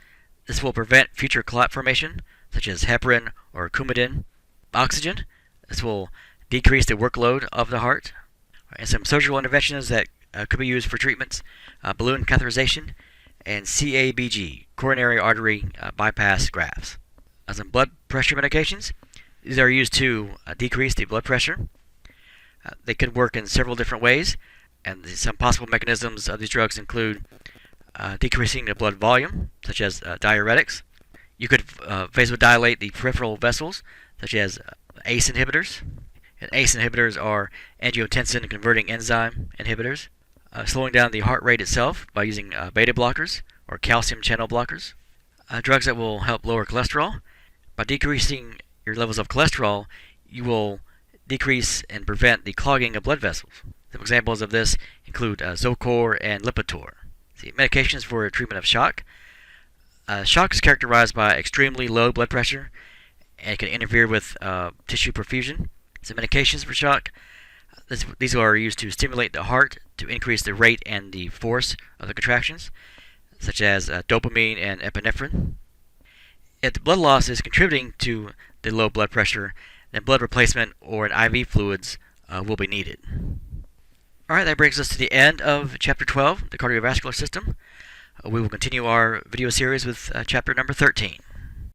This will prevent future clot formation, such as heparin or Coumadin. Oxygen. This will decrease the workload of the heart. And some surgical interventions that could be used for treatments: balloon catheterization and CABG, coronary artery bypass grafts. Some blood pressure medications. These are used to decrease the blood pressure. They could work in several different ways, and some possible mechanisms of these drugs include decreasing the blood volume, such as diuretics. You could vasodilate the peripheral vessels, such as ACE inhibitors. And ACE inhibitors are angiotensin converting enzyme inhibitors, slowing down the heart rate itself by using beta blockers or calcium channel blockers. Drugs that will help lower cholesterol. By decreasing your levels of cholesterol, you will decrease and prevent the clogging of blood vessels. Some examples of this include Zocor and Lipitor. Medications for treatment of shock. Shock is characterized by extremely low blood pressure and can interfere with tissue perfusion. Some medications for shock. These are used to stimulate the heart to increase the rate and the force of the contractions, such as dopamine and epinephrine. If the blood loss is contributing to the low blood pressure, then blood replacement or an IV fluids will be needed. Alright, that brings us to the end of Chapter 12, the cardiovascular system. We will continue our video series with Chapter number 13.